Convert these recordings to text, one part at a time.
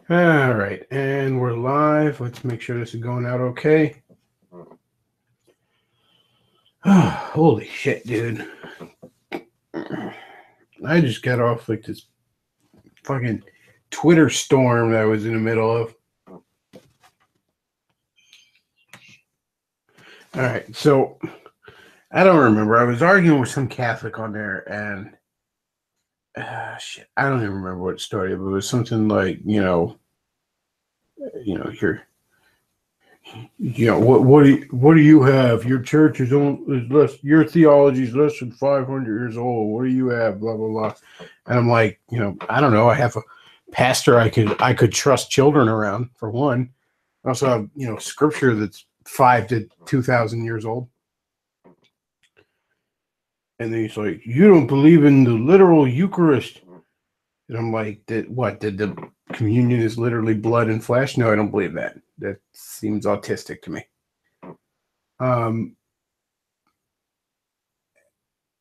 All right, and we're live. Let's make sure this is going out okay. Holy shit, dude. I just got off like this fucking Twitter storm that I was in the middle of. All right, so I don't remember. I was arguing with some Catholic on there, and shit, I don't even remember what it started, but it was something like, what do you have? Your church is less. Your theology is less than 500 years old. What do you have? Blah blah blah. And I'm like, I don't know. I have a pastor I could trust children around for one. I also have scripture that's 5 to 2,000 years old. And then he's like, you don't believe in the literal Eucharist. And I'm like, what? Did the communion is literally blood and flesh? No, I don't believe that. That seems autistic to me. And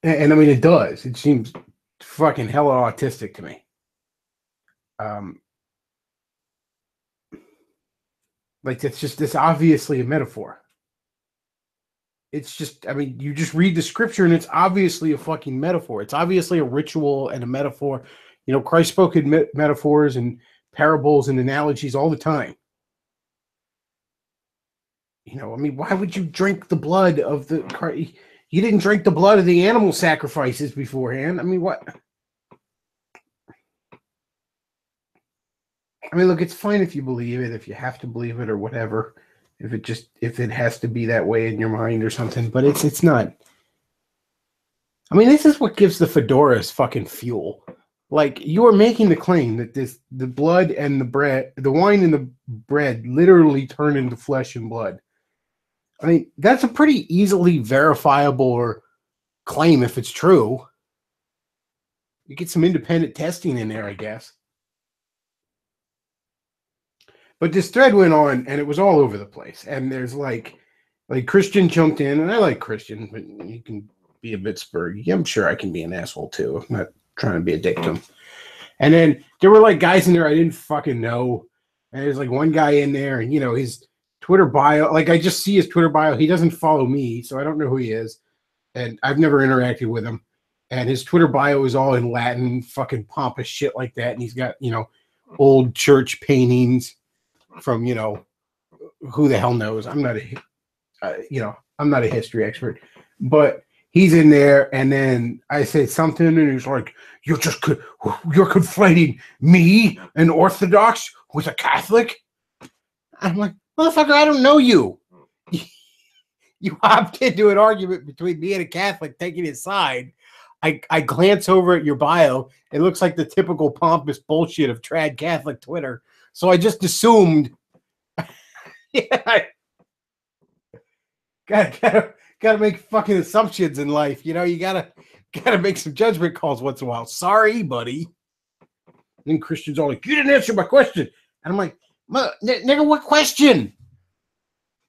I mean, it does. It seems fucking hella autistic to me. Like, that's obviously a metaphor. It's just, I mean, you just read the scripture and it's obviously a fucking metaphor. It's obviously a ritual and a metaphor. Christ spoke in metaphors and parables and analogies all the time. I mean, why would you drink the blood of the... You didn't drink the blood of the animal sacrifices beforehand. I mean, what? I mean, look, it's fine if you believe it, if you have to believe it or whatever. If it has to be that way in your mind or something, but it's not. I mean, this is what gives the fedoras fucking fuel. Like, you are making the claim that the blood and the bread, the wine and the bread literally turn into flesh and blood. I mean, that's a pretty easily verifiable claim if it's true. You get some independent testing in there, I guess. But this thread went on, and it was all over the place. And there's like Christian jumped in, and I like Christian, but you can be a bit spurgy. I'm sure I can be an asshole too. I'm not trying to be a dick to him. And then there were like guys in there I didn't fucking know. And there's like one guy in there, and his Twitter bio, like I just see his Twitter bio. He doesn't follow me, so I don't know who he is. And I've never interacted with him. And his Twitter bio is all in Latin, fucking pompous shit like that. And he's got, old church paintings from, who the hell knows. I'm not I'm not a history expert, but he's in there. And then I say something and he's like, you're conflating me, an Orthodox, with a Catholic. I'm like, motherfucker, I don't know you. You hopped into an argument between me and a Catholic taking his side. I glance over at your bio. It looks like the typical pompous bullshit of trad Catholic Twitter. So I just assumed, yeah, gotta make fucking assumptions in life. You gotta make some judgment calls once in a while. Sorry, buddy. And then Christian's all like, you didn't answer my question. And I'm like, nigga, what question?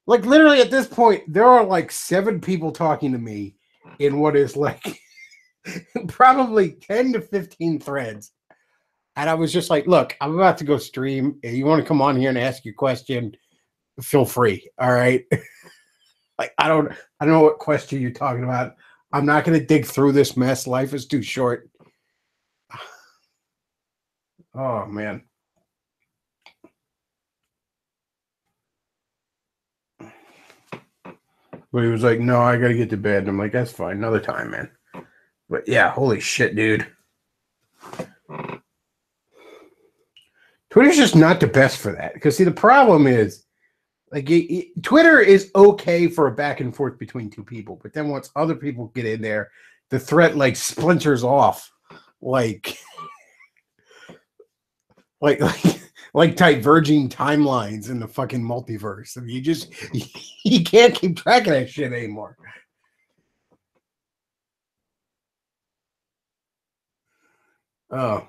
Like, literally at this point, there are like 7 people talking to me in what is like probably 10 to 15 threads. And I was just like, look, I'm about to go stream. If you want to come on here and ask your question, feel free. All right. Like, I don't know what question you're talking about. I'm not going to dig through this mess. Life is too short. Oh, man. But he was like, no, I got to get to bed. And I'm like, that's fine. Another time, man. But yeah, holy shit, dude. Twitter's just not the best for that. Because, see, the problem is, like, Twitter is okay for a back and forth between 2 people. But then once other people get in there, the threat, like, splinters off. Like diverging timelines in the fucking multiverse. I mean, you can't keep track of that shit anymore. Oh.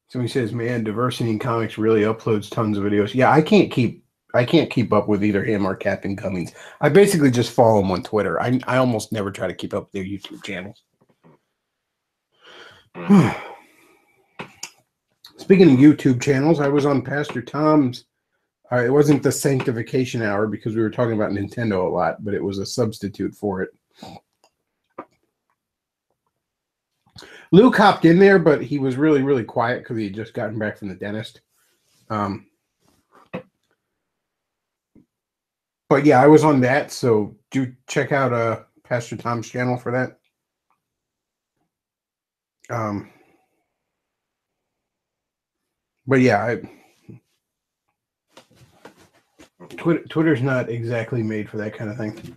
Somebody says, man, Diversity in Comics really uploads tons of videos. Yeah, I can't keep up with either him or Captain Cummings. I basically just follow him on Twitter. I almost never try to keep up with their YouTube channels. Speaking of YouTube channels, I was on Pastor Tom's. It wasn't the Sanctification Hour because we were talking about Nintendo a lot, but it was a substitute for it. Luke hopped in there, but he was really, really quiet because he had just gotten back from the dentist. But yeah, I was on that, so do check out Pastor Tom's channel for that. But yeah, Twitter's not exactly made for that kind of thing.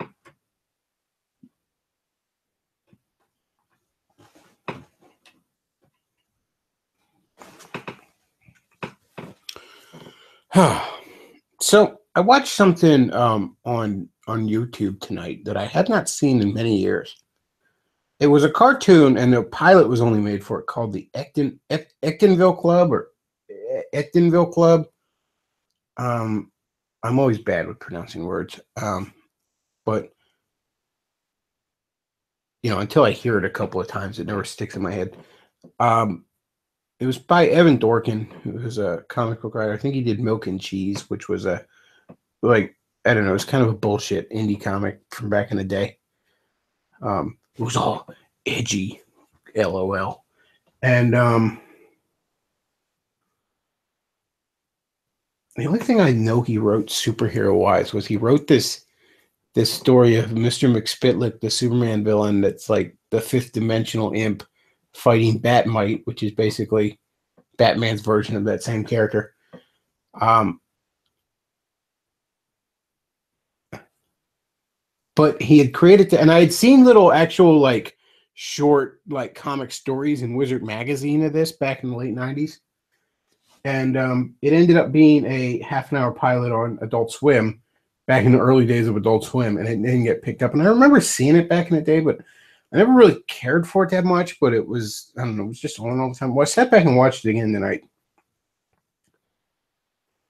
So I watched something on YouTube tonight that I had not seen in many years. It was a cartoon, and the pilot was only made for it, called the Ectonville Club or Ectonville Club. I'm always bad with pronouncing words, but you know, until I hear it a couple of times, it never sticks in my head. It was by Evan Dorkin, who was a comic book writer. I think he did Milk and Cheese, which was I don't know, it's kind of a bullshit indie comic from back in the day. It was all edgy, LOL. And the only thing I know he wrote superhero-wise was he wrote this story of Mr. McSpitlick, the Superman villain that's like the fifth dimensional imp fighting Batmite, which is basically Batman's version of that same character. But he had created and I had seen little actual like short like comic stories in Wizard magazine of this back in the late 90s. And it ended up being a half-an-hour pilot on Adult Swim back in the early days of Adult Swim, and it didn't get picked up. And I remember seeing it back in the day, but I never really cared for it that much. But it was, I don't know, it was just on all the time. Well, I sat back and watched it again tonight.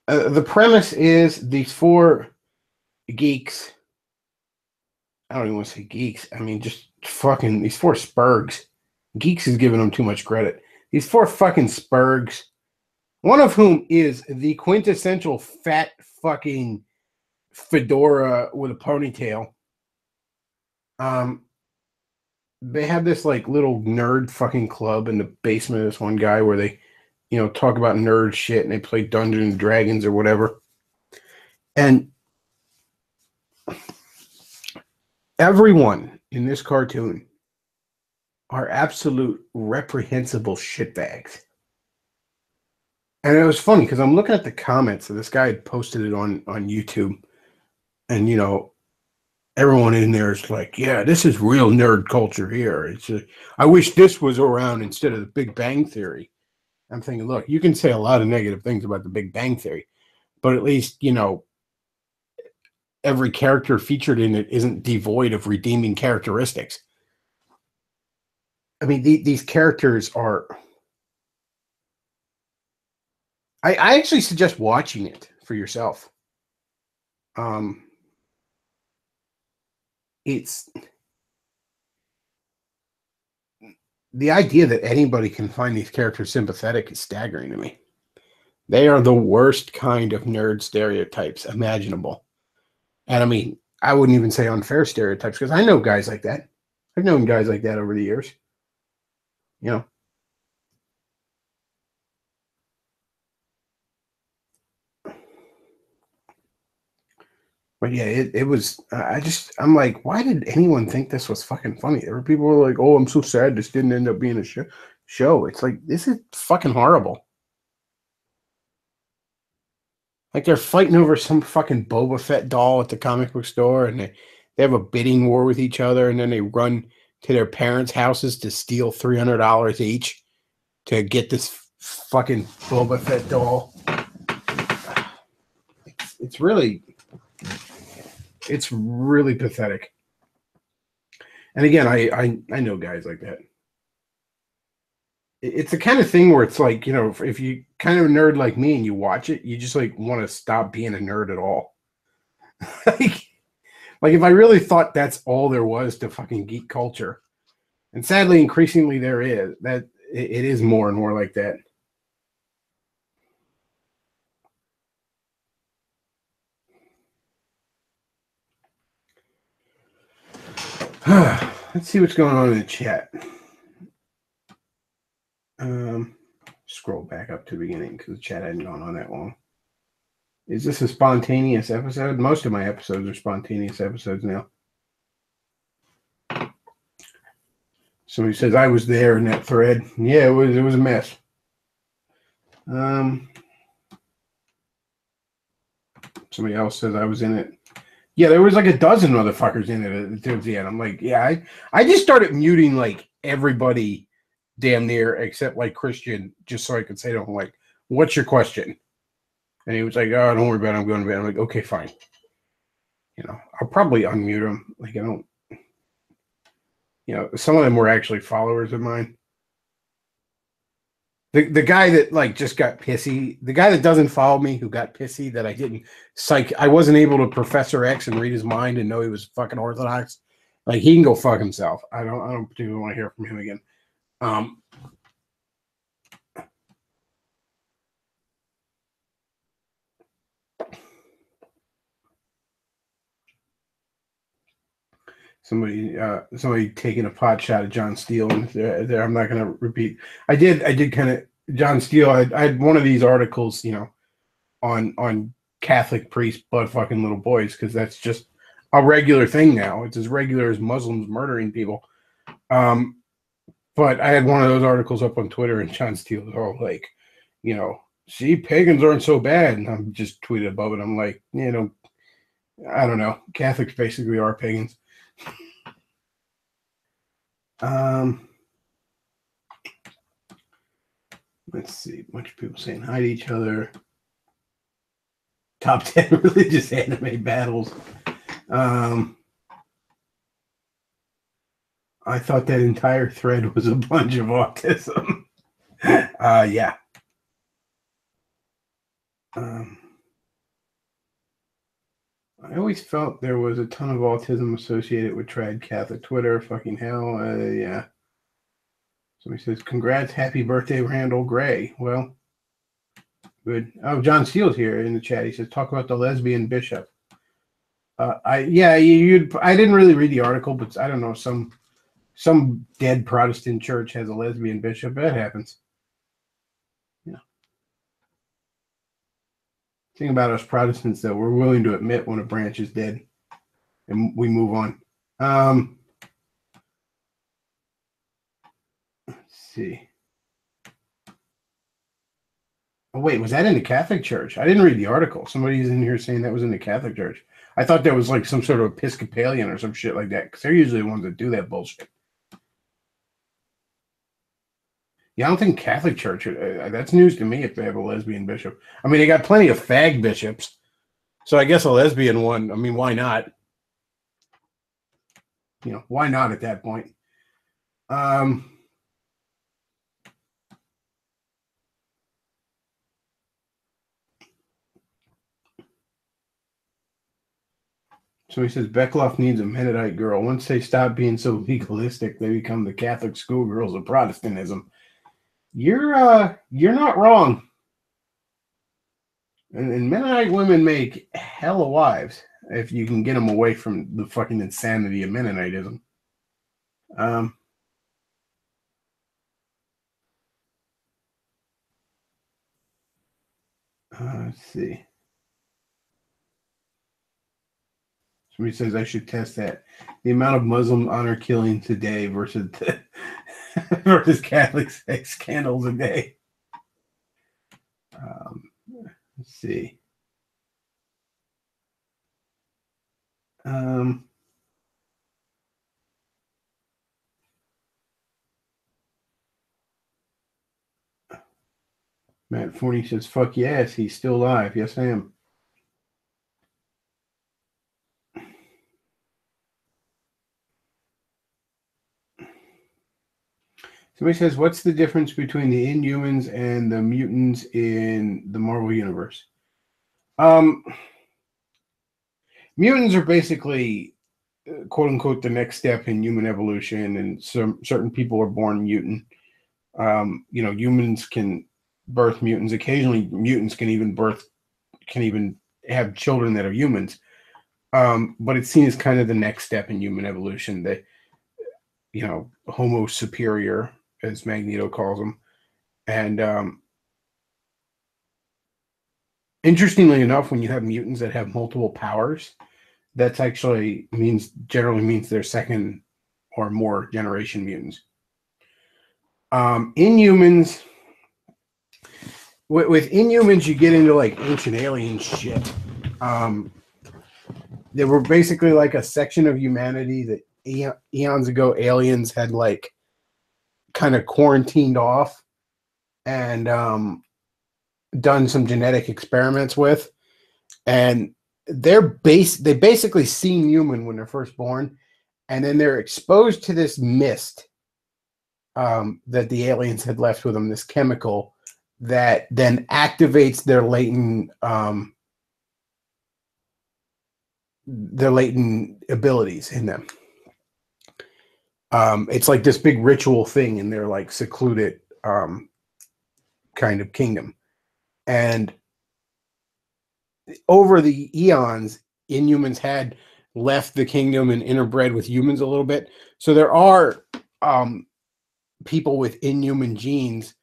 The premise is these four geeks. I don't even want to say geeks. I mean, just fucking these four spurgs. Geeks is giving them too much credit. These four fucking spurgs, one of whom is the quintessential fat fucking fedora with a ponytail. They have this like little nerd fucking club in the basement of this one guy where they, you know, talk about nerd shit and they play Dungeons and Dragons or whatever. And everyone in this cartoon are absolute reprehensible shitbags. And it was funny because I'm looking at the comments, and this guy had posted it on YouTube, and you know, everyone in there is like, "Yeah, this is real nerd culture here." I wish this was around instead of the Big Bang Theory. I'm thinking, look, you can say a lot of negative things about the Big Bang Theory, but at least you know every character featured in it isn't devoid of redeeming characteristics. I mean, these characters are. I actually suggest watching it for yourself. It's the idea that anybody can find these characters sympathetic is staggering to me. They are the worst kind of nerd stereotypes imaginable. And I mean, I wouldn't even say unfair stereotypes because I know guys like that. I've known guys like that over the years. You know. But yeah, it was. I'm like, why did anyone think this was fucking funny? There were people who were like, "Oh, I'm so sad this didn't end up being a show." It's like this is fucking horrible. Like they're fighting over some fucking Boba Fett doll at the comic book store, and they have a bidding war with each other, and then they run to their parents' houses to steal $300 each to get this fucking Boba Fett doll. It's really pathetic. And again, I know guys like that. It's the kind of thing where it's like, you know, if you kind of a nerd like me and you watch it, you just like want to stop being a nerd at all. like if I really thought that's all there was to fucking geek culture, and sadly, increasingly there is, that it is more and more like that. Let's see what's going on in the chat. Scroll back up to the beginning because the chat hadn't gone on that long. Is this a spontaneous episode? Most of my episodes are spontaneous episodes now. Somebody says I was there in that thread. Yeah, it was a mess. Somebody else says I was in it. Yeah, there was like a dozen motherfuckers in it towards the end. I'm like, yeah, I just started muting like everybody damn near except like Christian, just so I could say to him, like, what's your question? And he was like, oh, don't worry about it. I'm going to bed. I'm like, okay, fine. You know, I'll probably unmute him. Like, I don't, you know, some of them were actually followers of mine. The guy that like just got pissy, the guy that doesn't follow me who got pissy that I wasn't able to Professor X and read his mind and know he was fucking orthodox. Like, he can go fuck himself. I don't particularly want to hear from him again. Somebody taking a pot shot at John Steele, and there I'm not going to repeat. I did kind of John Steele. I had one of these articles, you know, on Catholic priests butt fucking little boys, because that's just a regular thing now. It's as regular as Muslims murdering people. But I had one of those articles up on Twitter, and John Steele was all like, you know, see, pagans aren't so bad. And I'm just tweeted above it. I'm like, you know, I don't know. Catholics basically are pagans. Let's see. A bunch of people saying hi to each other. Top 10 religious anime battles. I thought that entire thread was a bunch of autism. Yeah. I always felt there was a ton of autism associated with trad Catholic Twitter. Fucking hell. Yeah. Somebody says, congrats, happy birthday, Randall Gray. Well, good. Oh, John Steele's here in the chat. He says, talk about the lesbian bishop. I didn't really read the article, but I don't know, some dead Protestant church has a lesbian bishop. That happens. Yeah. Thing about us Protestants, though, we're willing to admit when a branch is dead, and we move on. Let's see. Oh, wait, was that in the Catholic Church? I didn't read the article. Somebody's in here saying that was in the Catholic Church. I thought that was like some sort of Episcopalian or some shit like that, because they're usually the ones that do that bullshit. Yeah, I don't think Catholic Church, that's news to me if they have a lesbian bishop. I mean, they got plenty of fag bishops, so I guess a lesbian one, I mean, why not? You know, why not at that point? So he says Bechtloff needs a Mennonite girl. Once they stop being so legalistic, they become the Catholic schoolgirls of Protestantism. You're not wrong. And Mennonite women make hella wives if you can get them away from the fucking insanity of Mennonitism. Let's see. Somebody says I should test that. The amount of Muslim honor killings a day versus versus Catholic sex scandals a day. Let's see. Matt Forney says, fuck yes, he's still alive. Yes, I am. Somebody says, what's the difference between the Inhumans and the mutants in the Marvel Universe? Mutants are basically, quote unquote, the next step in human evolution, and certain people are born mutant. You know, humans can birth mutants. Occasionally, mutants can even have children that are humans. But it's seen as kind of the next step in human evolution. Homo superior, as Magneto calls them. And interestingly enough, when you have mutants that have multiple powers, that's actually generally means they're second or more generation mutants. Inhumans, with Inhumans, you get into like ancient alien shit. They were basically like a section of humanity that eons ago aliens had like kind of quarantined off and done some genetic experiments with, and they basically seem human when they're first born, and then they're exposed to this mist that the aliens had left with them, this chemical that then activates their latent abilities in them. It's like this big ritual thing in their like secluded kind of kingdom. And over the eons, Inhumans had left the kingdom and interbred with humans a little bit. So there are people with inhuman genes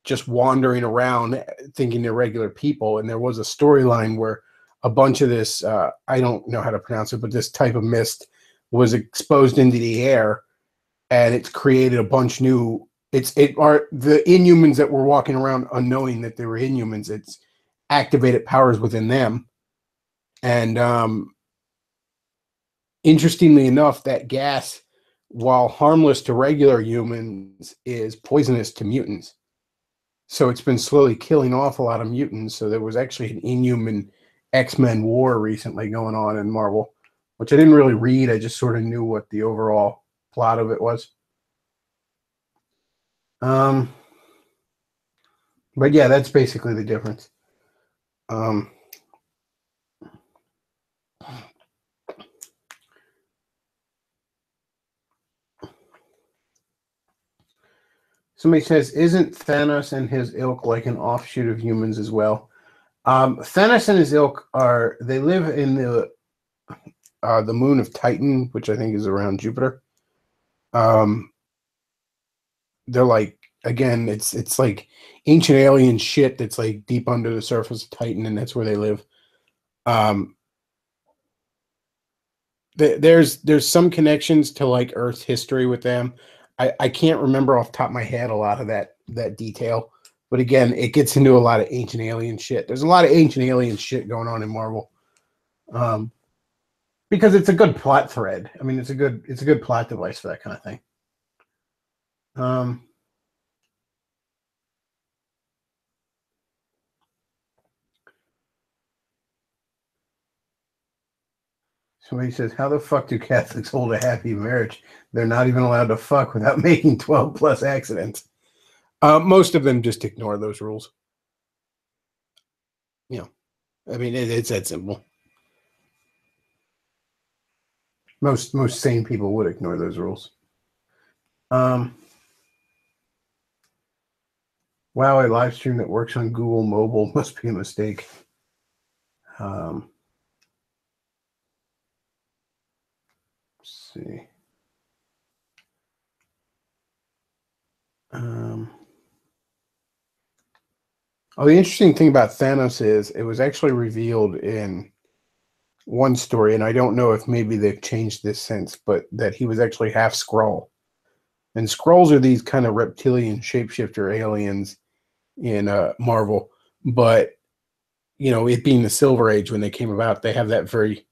just wandering around thinking they're regular people. And there was a storyline where a bunch of this, I don't know how to pronounce it, but this type of mist was exposed into the air, and it's created a bunch new. It are the Inhumans that were walking around unknowing that they were Inhumans. It's activated powers within them, and interestingly enough, that gas, while harmless to regular humans, is poisonous to mutants. So it's been slowly killing off a lot of mutants. So there was actually an Inhuman X-Men war recently going on in Marvel, which I didn't really read. I just sort of knew what the overall plot of it was. But yeah, that's basically the difference. Somebody says, isn't Thanos and his ilk like an offshoot of humans as well? Thanos and his ilk they live in the moon of Titan, which I think is around Jupiter. They're like, again, it's like ancient alien shit that's like deep under the surface of Titan, and that's where they live. There's some connections to like Earth's history with them. I can't remember off the top of my head a lot of that detail, but again, it gets into a lot of ancient alien shit. There's a lot of ancient alien shit going on in Marvel, because it's a good plot thread. I mean, it's a good plot device for that kind of thing. Somebody says, how the fuck do Catholics hold a happy marriage? They're not even allowed to fuck without making 12 plus accidents. Most of them just ignore those rules. I mean, it's that simple. Most sane people would ignore those rules. Wow, a live stream that works on Google Mobile must be a mistake. Let's see. The interesting thing about Thanos is it was actually revealed in one story, and I don't know if maybe they've changed this since, but that he was actually half Skrull. And Skrulls are these kind of reptilian shapeshifter aliens in Marvel. But, it being the Silver Age when they came about, they have that very,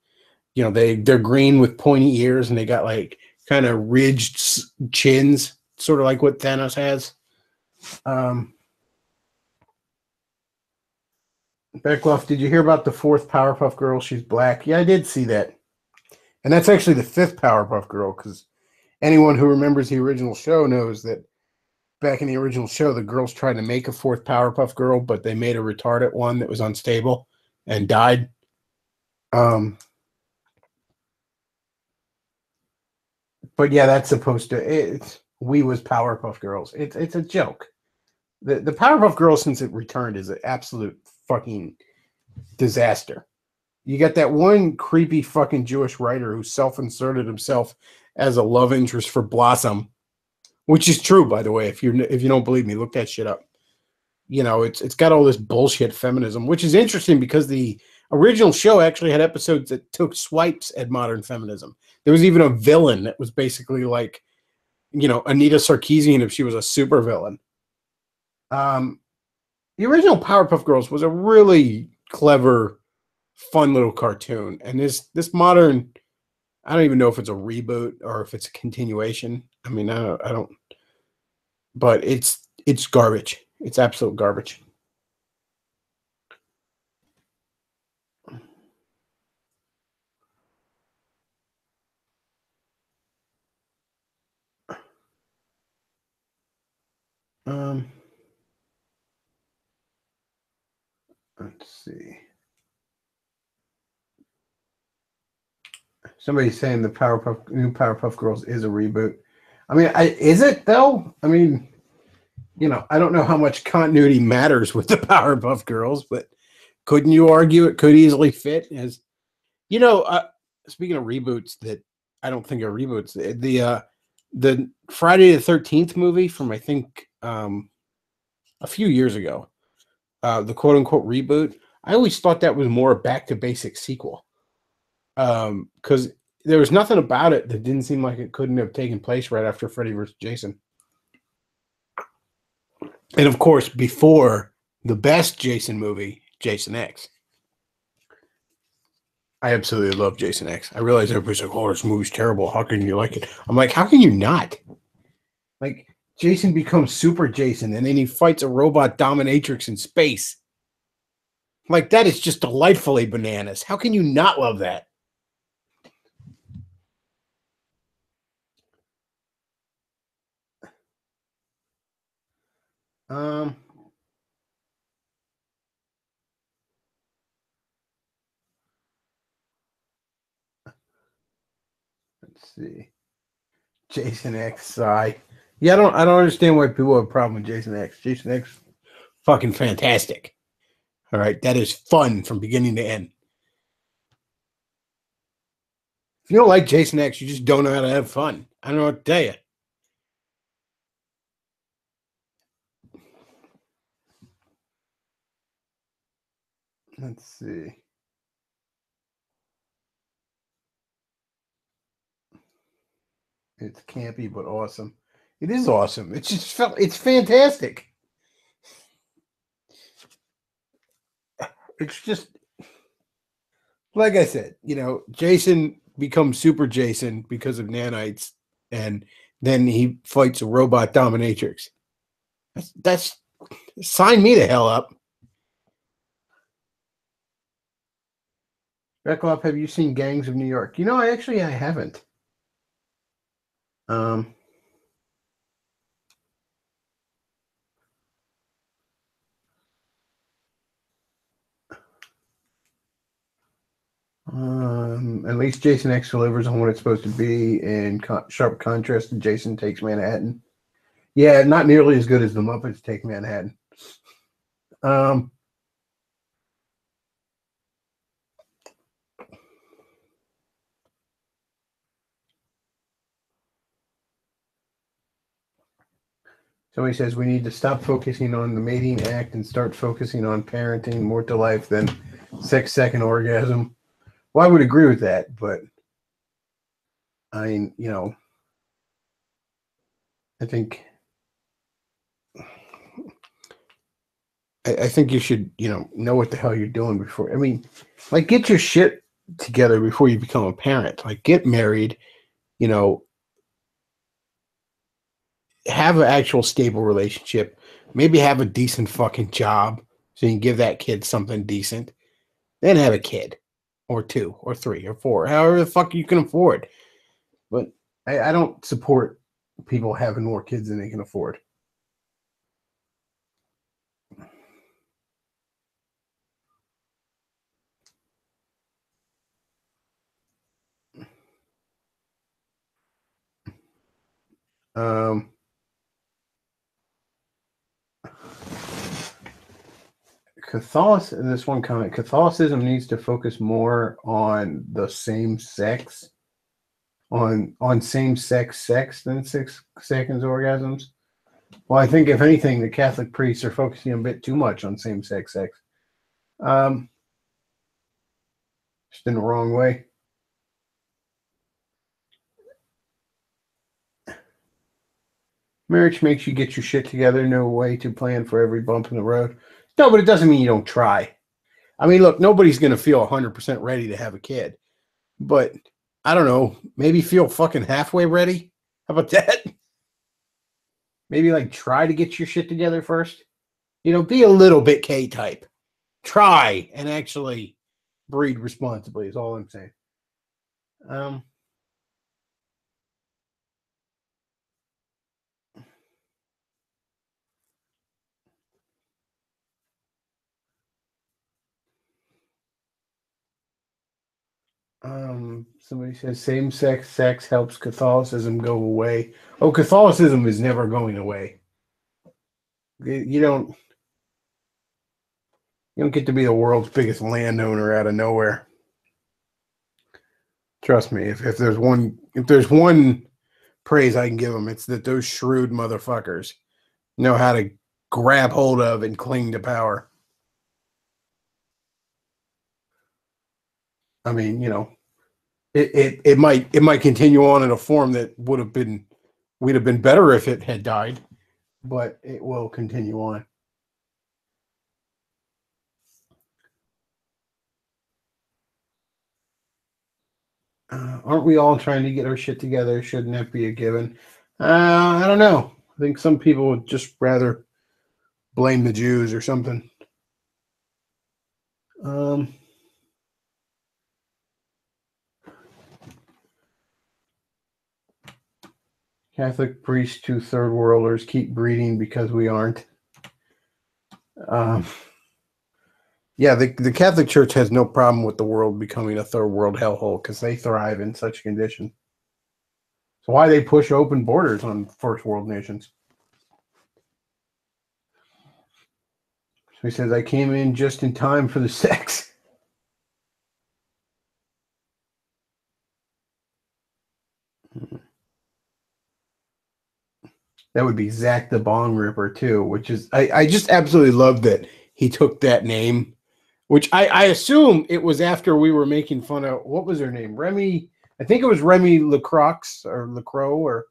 they're green with pointy ears, and they got like kind of ridged chins, sort of like what Thanos has. Bechtloff, did you hear about the 4th Powerpuff Girl? She's black. Yeah, I did see that. And that's actually the 5th Powerpuff Girl, because anyone who remembers the original show knows that back in the original show, the girls tried to make a 4th Powerpuff Girl, but they made a retarded one that was unstable and died. But yeah, that's supposed to. We was Powerpuff Girls. It's a joke. The Powerpuff Girls, since it returned, is an absolute fucking disaster. You got that one creepy fucking Jewish writer who self-inserted himself as a love interest for Blossom, which is true, by the way. If you don't believe me, look that shit up. You know, it's got all this bullshit feminism, which is interesting because the original show actually had episodes that took swipes at modern feminism. There was even a villain that was basically like, Anita Sarkeesian if she was a supervillain. Um, the original Powerpuff Girls was a really clever, fun little cartoon, and this modern, I don't even know if it's a reboot or if it's a continuation. I mean, I don't, but it's garbage. It's absolute garbage. Um, let's see. Somebody's saying the new Powerpuff Girls is a reboot. I mean, is it though? I mean, I don't know how much continuity matters with the Powerpuff Girls, but couldn't you argue it could easily fit as, you know, uh, speaking of reboots that I don't think are reboots, the Friday the 13th movie from I think a few years ago, the quote unquote reboot. I always thought that was more a back to basic sequel. Because there was nothing about it that didn't seem like it couldn't have taken place right after Freddy vs. Jason. And of course, before the best Jason movie, Jason X. I absolutely love Jason X. I realize everybody's like, oh, this movie's terrible. How can you like it? I'm like, how can you not? Like, Jason becomes Super Jason and then he fights a robot dominatrix in space. Like, that is just delightfully bananas. How can you not love that? Um, let's see. Jason X, sigh. Yeah, I don't understand why people have a problem with Jason X. Jason X, fucking fantastic. All right, that is fun from beginning to end. If you don't like Jason X, you just don't know how to have fun. I don't know what to tell you. Let's see. It's campy but awesome. It is awesome. It's fantastic. It's just like I said, Jason becomes Super Jason because of nanites, and then he fights a robot dominatrix. That's sign me the hell up. Bechtloff, have you seen Gangs of New York? I haven't. Um, at least Jason X delivers on what it's supposed to be, in sharp contrast to Jason Takes Manhattan. Yeah, not nearly as good as the Muppets Take Manhattan. Um, Somebody says we need to stop focusing on the mating act and start focusing on parenting, more to life than 6-second orgasm. Well, I would agree with that, but I mean, I think I think you should, know what the hell you're doing before. I mean, like, get your shit together before you become a parent. Like, get married, you know, have an actual stable relationship. Maybe have a decent fucking job so you can give that kid something decent. Then have a kid, or two, or three, or four, however the fuck you can afford. But I don't support people having more kids than they can afford. Um, Catholicism, this one comment, Catholicism needs to focus more on the same sex on same-sex sex than 6 seconds orgasms. Well, I think if anything, the Catholic priests are focusing a bit too much on same-sex sex. Um, just in the wrong way. Marriage makes you get your shit together. No way to plan for every bump in the road. No, but it doesn't mean you don't try. I mean, look, nobody's going to feel 100% ready to have a kid. But I don't know. Maybe feel fucking halfway ready. How about that? Maybe like try to get your shit together first. Be a little bit K-type. Try and actually breed responsibly is all I'm saying. Um, somebody says same-sex sex helps Catholicism go away. Oh, Catholicism is never going away. You don't get to be the world's biggest landowner out of nowhere. Trust me, if there's one praise I can give them, it's that those shrewd motherfuckers know how to grab hold of and cling to power. I mean, it might continue on in a form that we'd have been better if it had died, but it will continue on. Aren't we all trying to get our shit together? Shouldn't that be a given? I don't know. I think some people would just rather blame the Jews or something. Um, Catholic priests to third worlders keep breeding because we aren't. Um, yeah, the Catholic Church has no problem with the world becoming a third world hellhole because they thrive in such conditions. So why they push open borders on first world nations? So he says, I came in just in time for the sex. That would be Zach the Bong Ripper too, which is I just absolutely love that he took that name, which I assume it was after we were making fun of what was her name? Remy, I think it was Remy Lacroix or Lacroix, or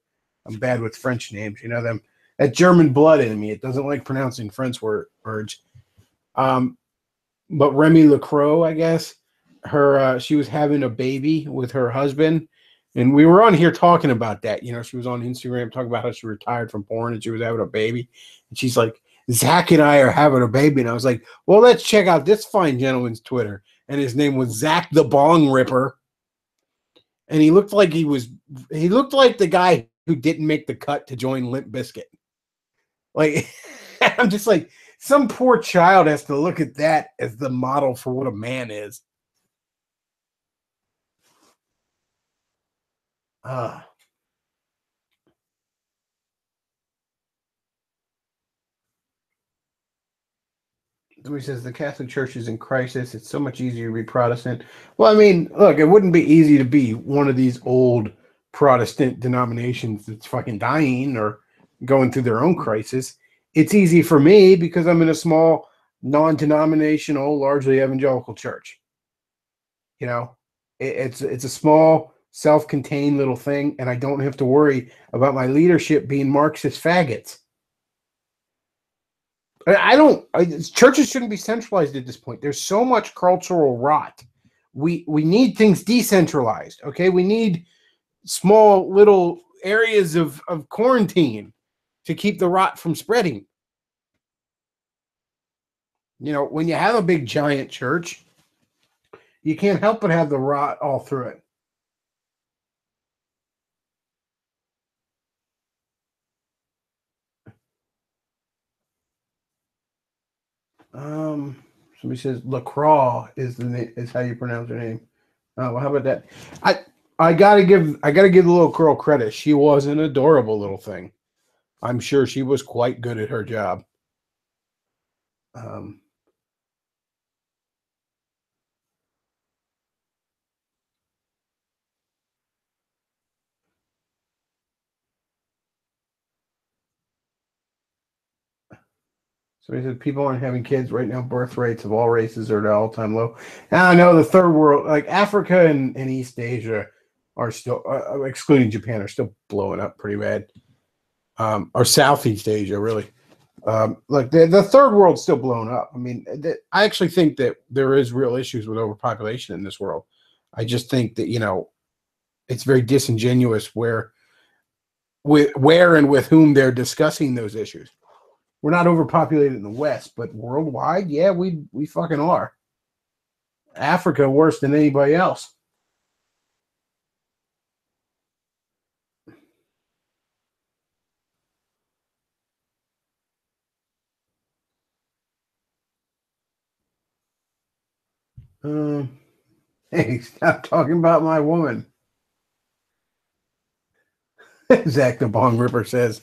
I'm bad with French names, them. That German blood in me. It doesn't like pronouncing French words. Um, but Remy Lacroix, I guess, she was having a baby with her husband, and we were on here talking about that. She was on Instagram talking about how she retired from porn and she was having a baby, and she's like, Zach and I are having a baby, and I was like, well, let's check out this fine gentleman's Twitter, and his name was Zach the Bong Ripper, and he looked like the guy who didn't make the cut to join Limp Bizkit. Like, I'm just like, some poor child has to look at that as the model for what a man is. Uh, Somebody says the Catholic Church is in crisis. It's so much easier to be Protestant. Well, I mean, look, it wouldn't be easy to be one of these old Protestant denominations that's fucking dying or going through their own crisis. It's easy for me because I'm in a small, non-denominational, largely evangelical church. You know, it's a small, self-contained little thing, and I don't have to worry about my leadership being Marxist faggots. I don't. Churches shouldn't be centralized at this point. There's so much cultural rot. We need things decentralized. Okay, we need small little areas of quarantine to keep the rot from spreading. When you have a big giant church, you can't help but have the rot all through it. Um, Somebody says Lacroix is how you pronounce her name. Oh, well, how about that? I gotta give the little girl credit. She was an adorable little thing. I'm sure she was quite good at her job. Um, So he said people aren't having kids right now. Birth rates of all races are at all-time low. And I know the third world, like Africa and East Asia, are still, excluding Japan, are still blowing up pretty bad. Or Southeast Asia, really. Like the third world's still blown up. I mean, I actually think that there is real issues with overpopulation in this world. I just think that, you know, it's very disingenuous where and with whom they're discussing those issues. We're not overpopulated in the West, but worldwide, yeah, we fucking are. Africa worse than anybody else. Hey, stop talking about my woman. Zach the Bong Ripper says.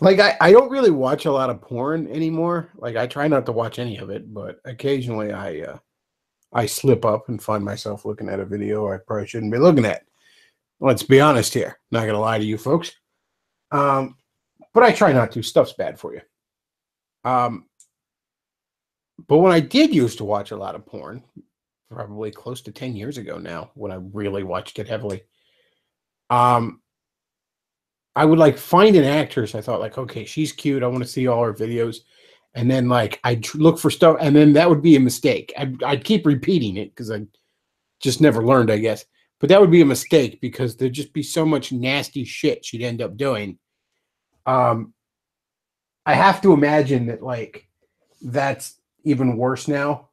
Like I don't really watch a lot of porn anymore. Like I try not to watch any of it, but occasionally I slip up and find myself looking at a video I probably shouldn't be looking at. Let's be honest here. Not gonna lie to you folks. But I try not to. Stuff's bad for you. But when I did used to watch a lot of porn, probably close to 10 years ago now, when I really watched it heavily, I would like find an actress. I thought like, okay, she's cute. I want to see all her videos. And then like I'd look for stuff, and then that would be a mistake. I'd keep repeating it because I just never learned, I guess. But that would be a mistake because there'd just be so much nasty shit she'd end up doing. I have to imagine that like that's even worse now.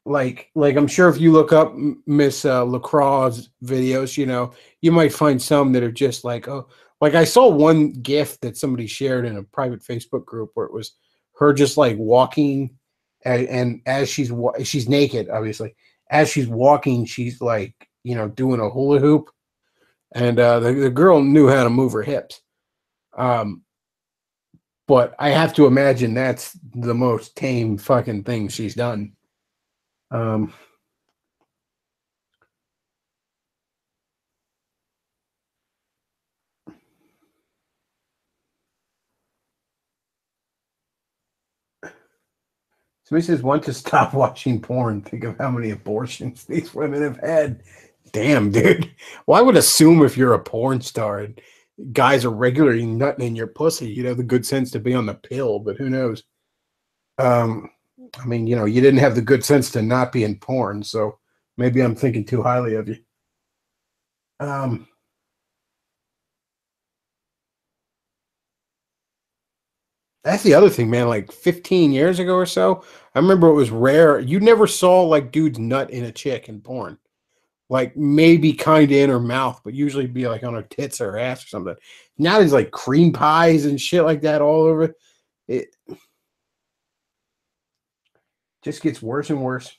Like I'm sure if you look up Miss LaCroix's videos, you know, you might find some that are just like, oh, like I saw one GIF that somebody shared in a private Facebook group where it was her just like walking, and as she's naked, obviously, as she's walking, she's like, you know, doing a hula hoop, and the girl knew how to move her hips. But I have to imagine that's the most tame fucking thing she's done. Somebody says, want to stop watching porn. Think of how many abortions these women have had. Damn, dude. Well, I would assume if you're a porn star and guys are regularly nutting in your pussy, you'd have the good sense to be on the pill, but who knows? I mean, you know, you didn't have the good sense to not be in porn, so maybe I'm thinking too highly of you. That's the other thing, man. Like 15 years ago or so, I remember it was rare. You never saw like dudes nut in a chick in porn. Like maybe kind of in her mouth, but usually be like on her tits or her ass or something. Now there's like cream pies and shit like that all over. It just gets worse and worse.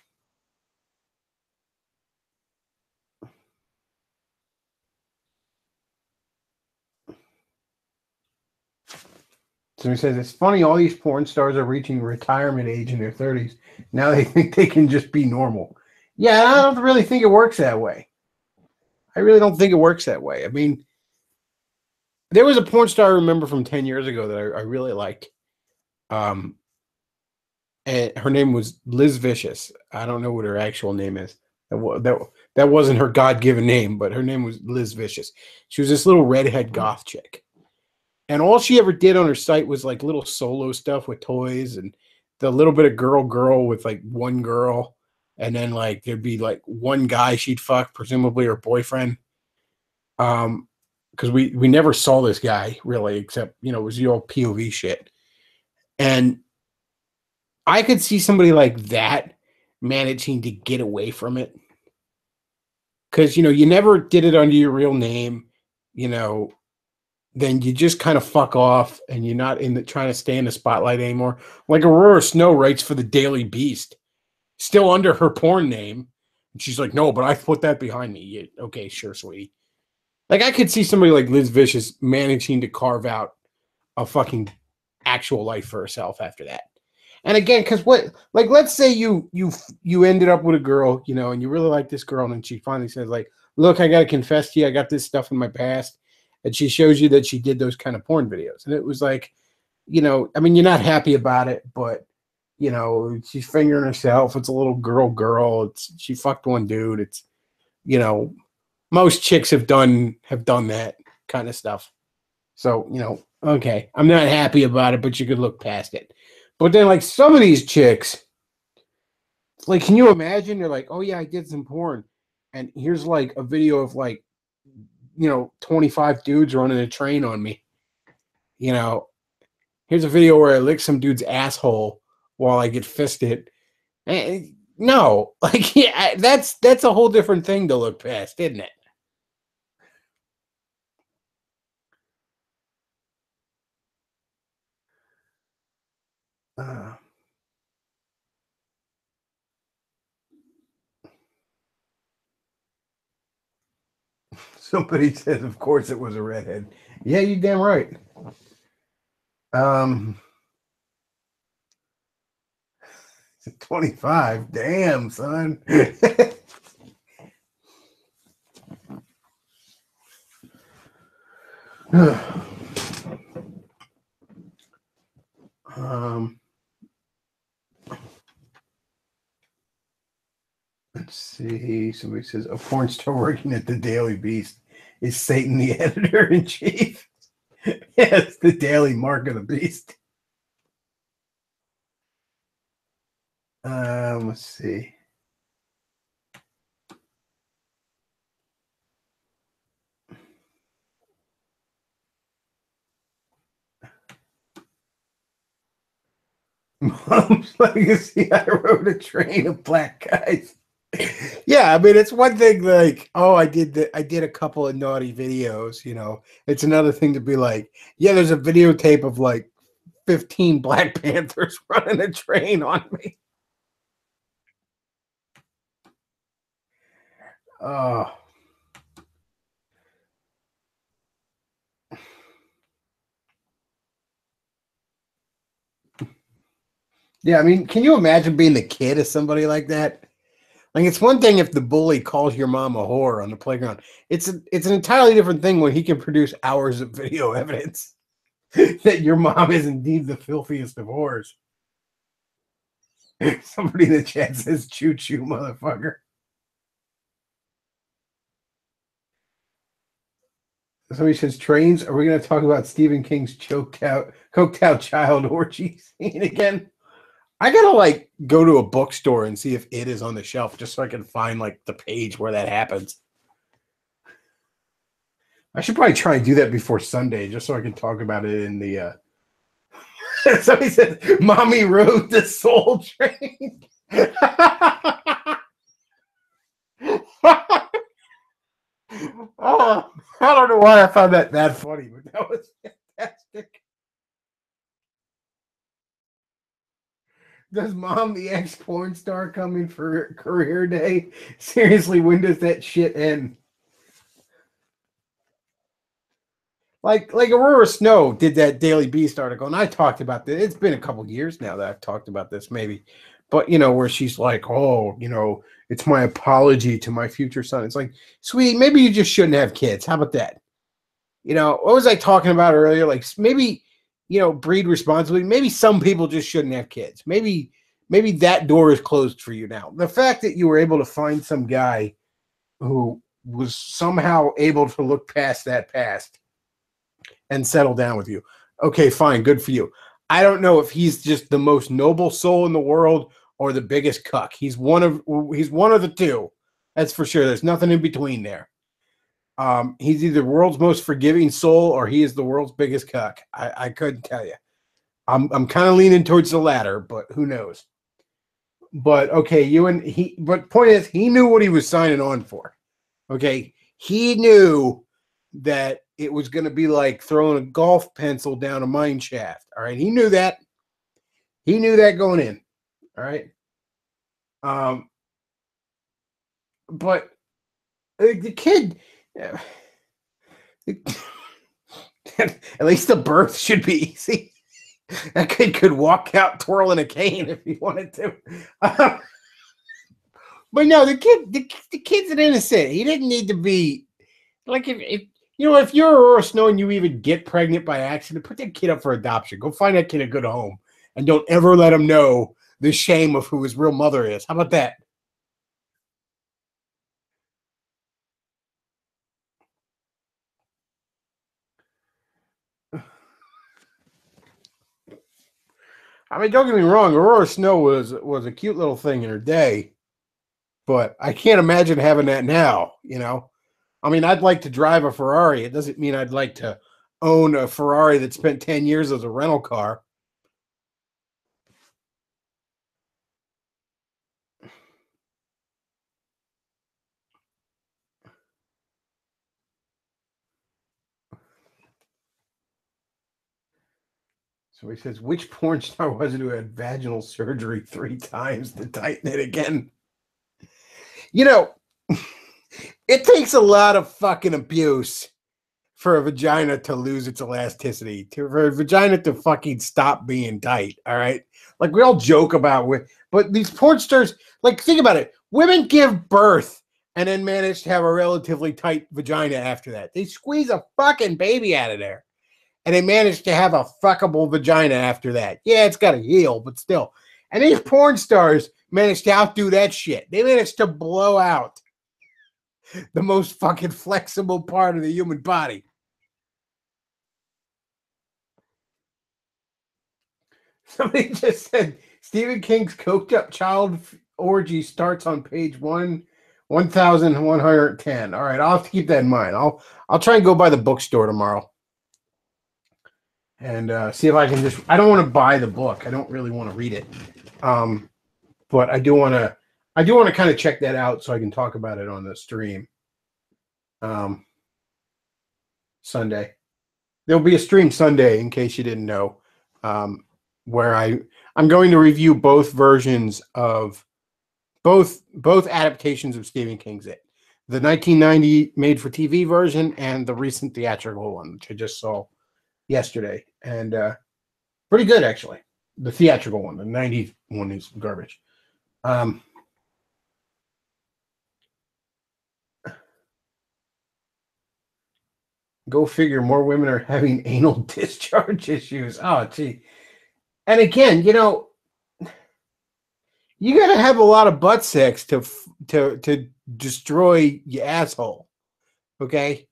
So he says it's funny all these porn stars are reaching retirement age in their 30s. Now they think they can just be normal. Yeah, I don't really think it works that way. I really don't think it works that way. I mean, there was a porn star I remember from 10 years ago that I really liked. Um, and her name was Liz Vicious. I don't know what her actual name is. That wasn't her God-given name, but her name was Liz Vicious. She was this little redhead goth chick. And all she ever did on her site was like little solo stuff with toys and the little bit of girl with like one girl. And then like there'd be like one guy she'd fuck, presumably her boyfriend. Because we never saw this guy really, except, you know, it was the old POV shit. And I could see somebody like that managing to get away from it. Because, you know, you never did it under your real name, you know, then you just kind of fuck off and you're not in the trying to stay in the spotlight anymore. Like Aurora Snow writes for the Daily Beast, still under her porn name. And she's like, no, but I put that behind me. Yeah, okay, sure, sweetie. Like I could see somebody like Liz Vicious managing to carve out a fucking actual life for herself after that. And again, because what, like, let's say you ended up with a girl, and you really like this girl, and then she finally says, like, look, I got to confess to you, I got this stuff in my past, and she shows you that she did those kind of porn videos, and it was like, I mean, you're not happy about it, but she's fingering herself. It's a little girl. She fucked one dude. It's you know, most chicks have done that kind of stuff. So, okay, I'm not happy about it, but you could look past it. But then, like, some of these chicks, like, can you imagine? They're like, oh, yeah, I did some porn. And here's like a video of like, 25 dudes running a train on me. You know, here's a video where I lick some dude's asshole while I get fisted. No, like, yeah, that's a whole different thing to look past, isn't it? Uh, Somebody says, of course it was a redhead. Yeah, you damn right. Um, 25. Damn, son. um, let's see. Somebody says, a porn star working at the Daily Beast. Is Satan the editor in chief? Yes, the Daily Mark of the Beast. Let's see. Mom's legacy. I rode a train of black guys. Yeah, I mean, it's one thing like, oh, I did a couple of naughty videos. It's another thing to be like, yeah, there's a videotape of like 15 Black Panthers running a train on me. Oh, yeah, I mean, can you imagine being the kid of somebody like that? Like, it's one thing if the bully calls your mom a whore on the playground. It's an entirely different thing when he can produce hours of video evidence that your mom is indeed the filthiest of whores. Somebody in the chat says, "Choo choo, motherfucker." Somebody says, "Trains." Are we going to talk about Stephen King's coked out child orgy scene again? I gotta like go to a bookstore and see if it is on the shelf just so I can find like the page where that happens. I should probably try and do that before Sunday just so I can talk about it in the. Somebody said, "Mommy rode the Soul Train." Oh, I don't know why I found that funny, but that was fantastic. Does Mom, the ex porn star, coming for career day? Seriously, when does that shit end? Like Aurora Snow did that Daily Beast article, and I talked about this. It's been a couple years now that I've talked about this, maybe, but where she's like, "Oh, it's my apology to my future son." It's like, sweetie, maybe you just shouldn't have kids. How about that? What was I talking about earlier? Like maybe, breed responsibly. Maybe some people just shouldn't have kids. Maybe that door is closed for you now. The fact that you were able to find some guy who was somehow able to look past that past and settle down with you. Okay, fine, good for you. I don't know if he's just the most noble soul in the world or the biggest cuck. He's one of the two. That's for sure. There's nothing in between there. He's either the world's most forgiving soul or he is the world's biggest cuck. I couldn't tell you. I'm kind of leaning towards the latter, but who knows? But okay, but point is, he knew what he was signing on for. Okay, he knew that it was going to be like throwing a golf pencil down a mine shaft. All right, he knew that. He knew that going in. All right. Um, but the kid, at least the birth should be easy. That kid could walk out twirling a cane if he wanted to. But no, the kid's an innocent. He didn't need to be like if if you're Aurora Snow and you even get pregnant by accident, put that kid up for adoption. Go find that kid a good home, and don't ever let him know the shame of who his real mother is. How about that? I mean, don't get me wrong. Aurora Snow was a cute little thing in her day, but I can't imagine having that now. I mean, I'd like to drive a Ferrari. It doesn't mean I'd like to own a Ferrari that spent 10 years as a rental car. So he says, which porn star was it who had vaginal surgery 3 times to tighten it again? You know, it takes a lot of fucking abuse for a vagina to lose its elasticity, for a vagina to fucking stop being tight. All right. Like we all joke about it, but these porn stars, like, think about it. Women give birth and then manage to have a relatively tight vagina after that. They squeeze a fucking baby out of there and they manage to have a fuckable vagina after that. Yeah, it's got to heal, but still. And these porn stars managed to outdo that shit. They managed to blow out the most fucking flexible part of the human body. Somebody just said Stephen King's coked up child orgy starts on page 1110. All right, I'll have to keep that in mind. I'll try and go by the bookstore tomorrow and see if I can just. I don't want to buy the book. I don't really want to read it, but I do want to. I do want to kind of check that out so I can talk about it on the stream. Sunday, there'll be a stream Sunday in case you didn't know. Where I'm going to review both versions of both adaptations of Stephen King's It, the 1990 made-for-TV version and the recent theatrical one, which I just saw yesterday, and pretty good actually. The theatrical one, the 90 one is garbage. Go figure. More women are having anal discharge issues. Oh, gee. And again, you got to have a lot of butt sex to destroy your asshole. Okay?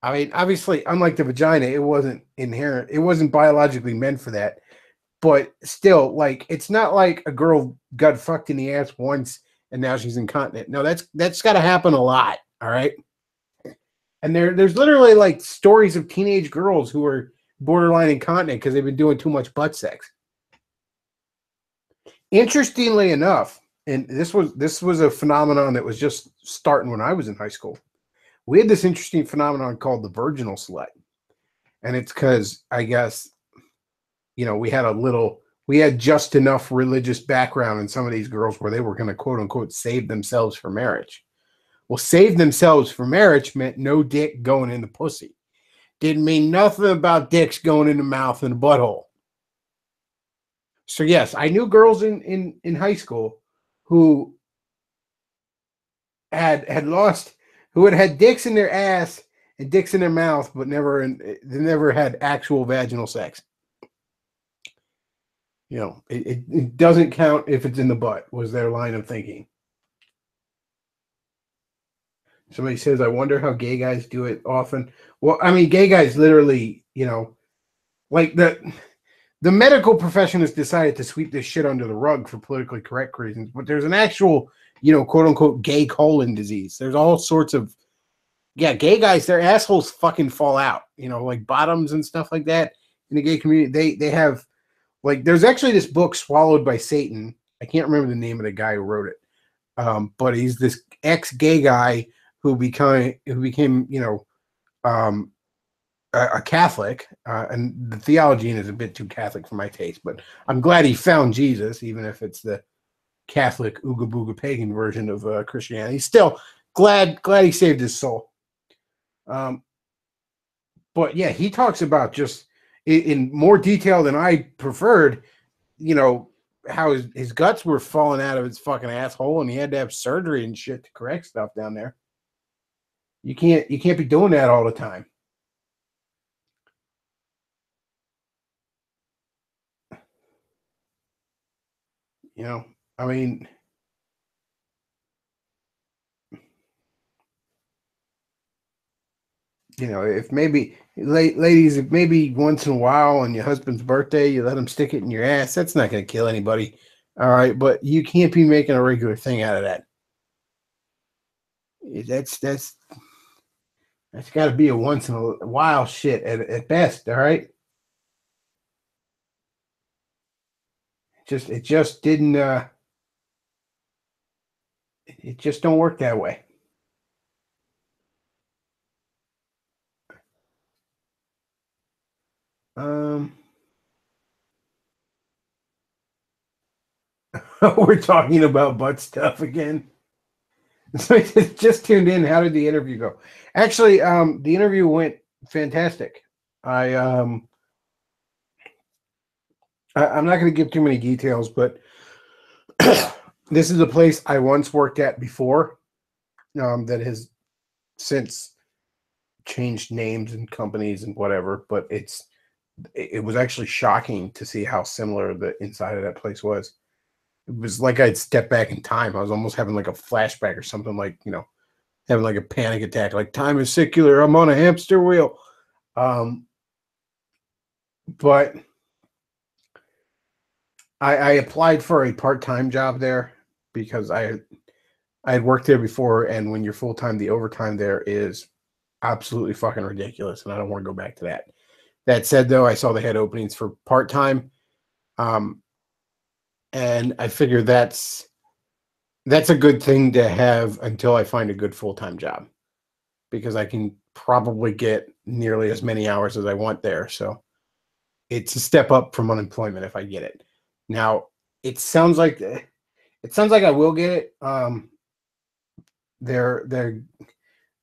I mean, obviously, unlike the vagina, it wasn't inherent. It wasn't biologically meant for that. But still, like, it's not like a girl got fucked in the ass once and now she's incontinent. No, that's got to happen a lot. All right? And there's literally like stories of teenage girls who are borderline incontinent because they've been doing too much butt sex. Interestingly enough, and this was a phenomenon that was just starting when I was in high school. We had this interesting phenomenon called the virginal slut. And it's because I guess, we had just enough religious background in some of these girls where they were going to quote unquote save themselves for marriage. Well, save themselves for marriage meant no dick going in the pussy. Didn't mean nothing about dicks going in the mouth and the butthole. So yes, I knew girls in high school who had had dicks in their ass and dicks in their mouth, but they never had actual vaginal sex. It doesn't count if it's in the butt, was their line of thinking. Somebody says, I wonder how gay guys do it often. Well, I mean, gay guys literally, like the medical profession has decided to sweep this shit under the rug for politically correct reasons, but there's an actual, quote unquote, gay colon disease. There's all sorts of, gay guys, their assholes fucking fall out, like bottoms and stuff like that in the gay community. They have, like, there's actually this book, Swallowed by Satan. I can't remember the name of the guy who wrote it. But he's this ex-gay guy who became, a Catholic, and the theology in it is a bit too Catholic for my taste, but I'm glad he found Jesus, even if it's the Catholic ooga booga pagan version of Christianity. Still glad he saved his soul. But yeah, he talks about just, in more detail than I preferred. You know how his guts were falling out of his fucking asshole, and he had to have surgery and shit to correct stuff down there. You can't be doing that all the time. You know, I mean, if maybe ladies, if maybe once in a while on your husband's birthday, you let him stick it in your ass, that's not going to kill anybody. All right, but you can't be making a regular thing out of that. That's got to be a once in a while shit at best. All right, it just didn't it just don't work that way. Um, we're talking about butt stuff again. So I just tuned in. How did the interview go? Actually, the interview went fantastic. I I'm not going to give too many details, but this is a place I once worked at before, that has since changed names and companies and whatever. But it was actually shocking to see how similar the inside of that place was. It was like I'd stepped back in time. I was almost having like a flashback or something, like, having like a panic attack, like time is secular. I'm on a hamster wheel. Um, but I applied for a part-time job there because I had worked there before, and when you're full-time, the overtime there is absolutely fucking ridiculous, and I don't want to go back to that. That said, though, I saw they had openings for part-time, um, and I figure that's a good thing to have until I find a good full-time job, because I can probably get nearly as many hours as I want there. So it's a step up from unemployment if I get it. Now, it sounds like I will get it. They're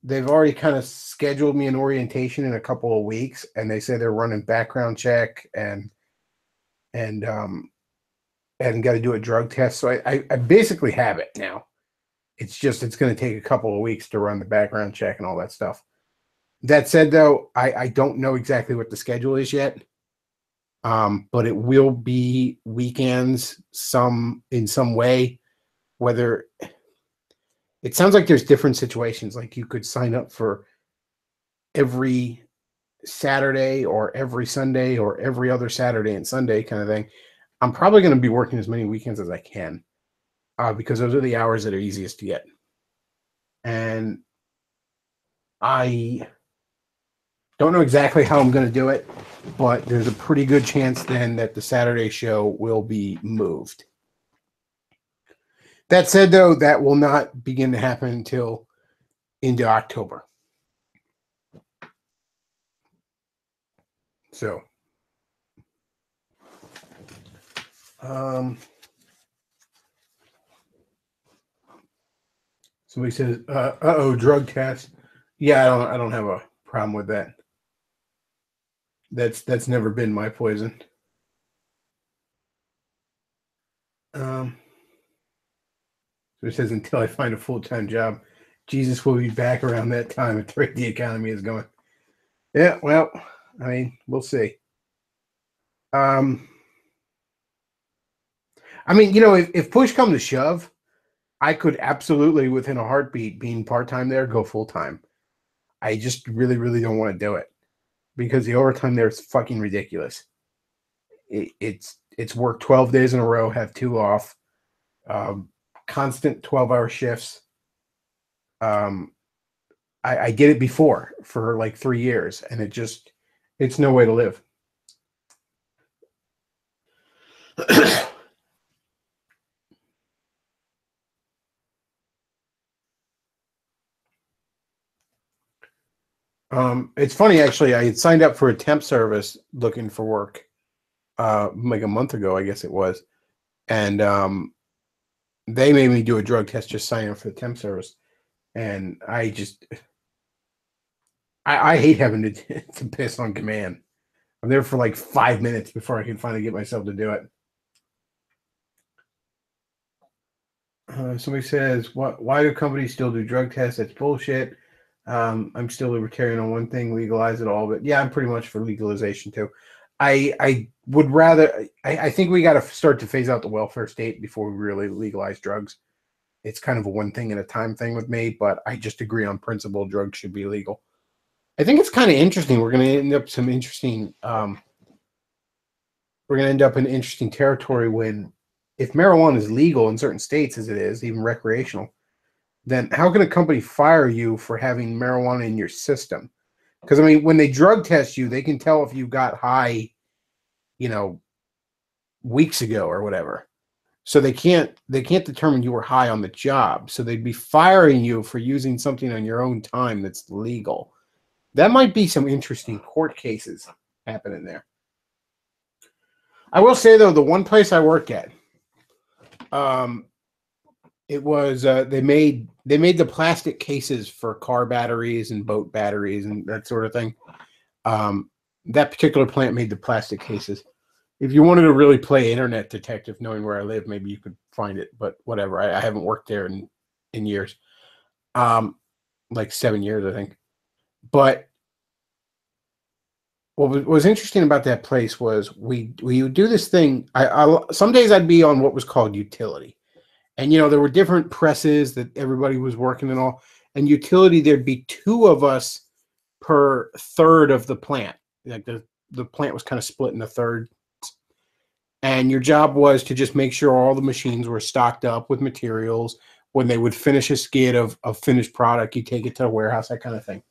they've already kind of scheduled me an orientation in a couple of weeks, and they say they're running background check and and got to do a drug test. So I basically have it now. It's going to take a couple of weeks to run the background check and all that stuff. That said, though, I don't know exactly what the schedule is yet. But it will be weekends, in some way. Whether it sounds like there's different situations, like you could sign up for every Saturday or every Sunday or every other Saturday and Sunday kind of thing. I'm probably going to be working as many weekends as I can, because those are the hours that are easiest to get. And I don't know exactly how I'm going to do it, but there's a pretty good chance then that the Saturday show will be moved. That said, though, that will not begin to happen until into October. So, somebody says, "Uh-oh, drug test." Yeah, I don't have a problem with that. That's never been my poison. So it says, until I find a full-time job, Jesus will be back around that time at the rate the economy is going. Yeah, well, I mean, we'll see. Um, I mean, if push come to shove, I could absolutely, within a heartbeat, being part-time there, go full-time. I just really, really don't want to do it because the overtime there is fucking ridiculous. It's work 12 days in a row, have 2 off, constant 12-hour shifts. I did it before for like 3 years, and it's no way to live. It's funny, actually. I had signed up for a temp service looking for work, like a month ago, I guess it was, and they made me do a drug test just signing up for the temp service, and I hate having to piss on command. I'm there for like 5 minutes before I can finally get myself to do it. Somebody says, Why do companies still do drug tests? That's bullshit. I'm still libertarian on one thing, legalize it all. But yeah, I'm pretty much for legalization too. I would rather. I think we got to start to phase out the welfare state before we really legalize drugs. It's kind of a one thing at a time thing with me, but I just agree on principle. Drugs should be legal. I think it's kind of interesting. We're going to end up some interesting. We're going to end up in interesting territory when, if marijuana is legal in certain states, as it is, even recreational, then how can a company fire you for having marijuana in your system? Because I mean, when they drug test you, they can tell if you got high, you know, weeks ago or whatever. So they can't determine you were high on the job. So they'd be firing you for using something on your own time that's legal. That might be some interesting court cases happening there. I will say though, the one place I work at, um, it was they made the plastic cases for car batteries and boat batteries and that sort of thing. Um, that particular plant made the plastic cases. If you wanted to really play internet detective, knowing where I live, maybe you could find it. But whatever, I haven't worked there in years, um, like 7 years, I think. But what was interesting about that place was we would do this thing. Some days I'd be on what was called utility, and there were different presses that everybody was working and all. And utility, there'd be two of us per third of the plant. Like the plant was kind of split in a third. And your job was to just make sure all the machines were stocked up with materials. When they would finish a skid of finished product, you take it to the warehouse, that kind of thing.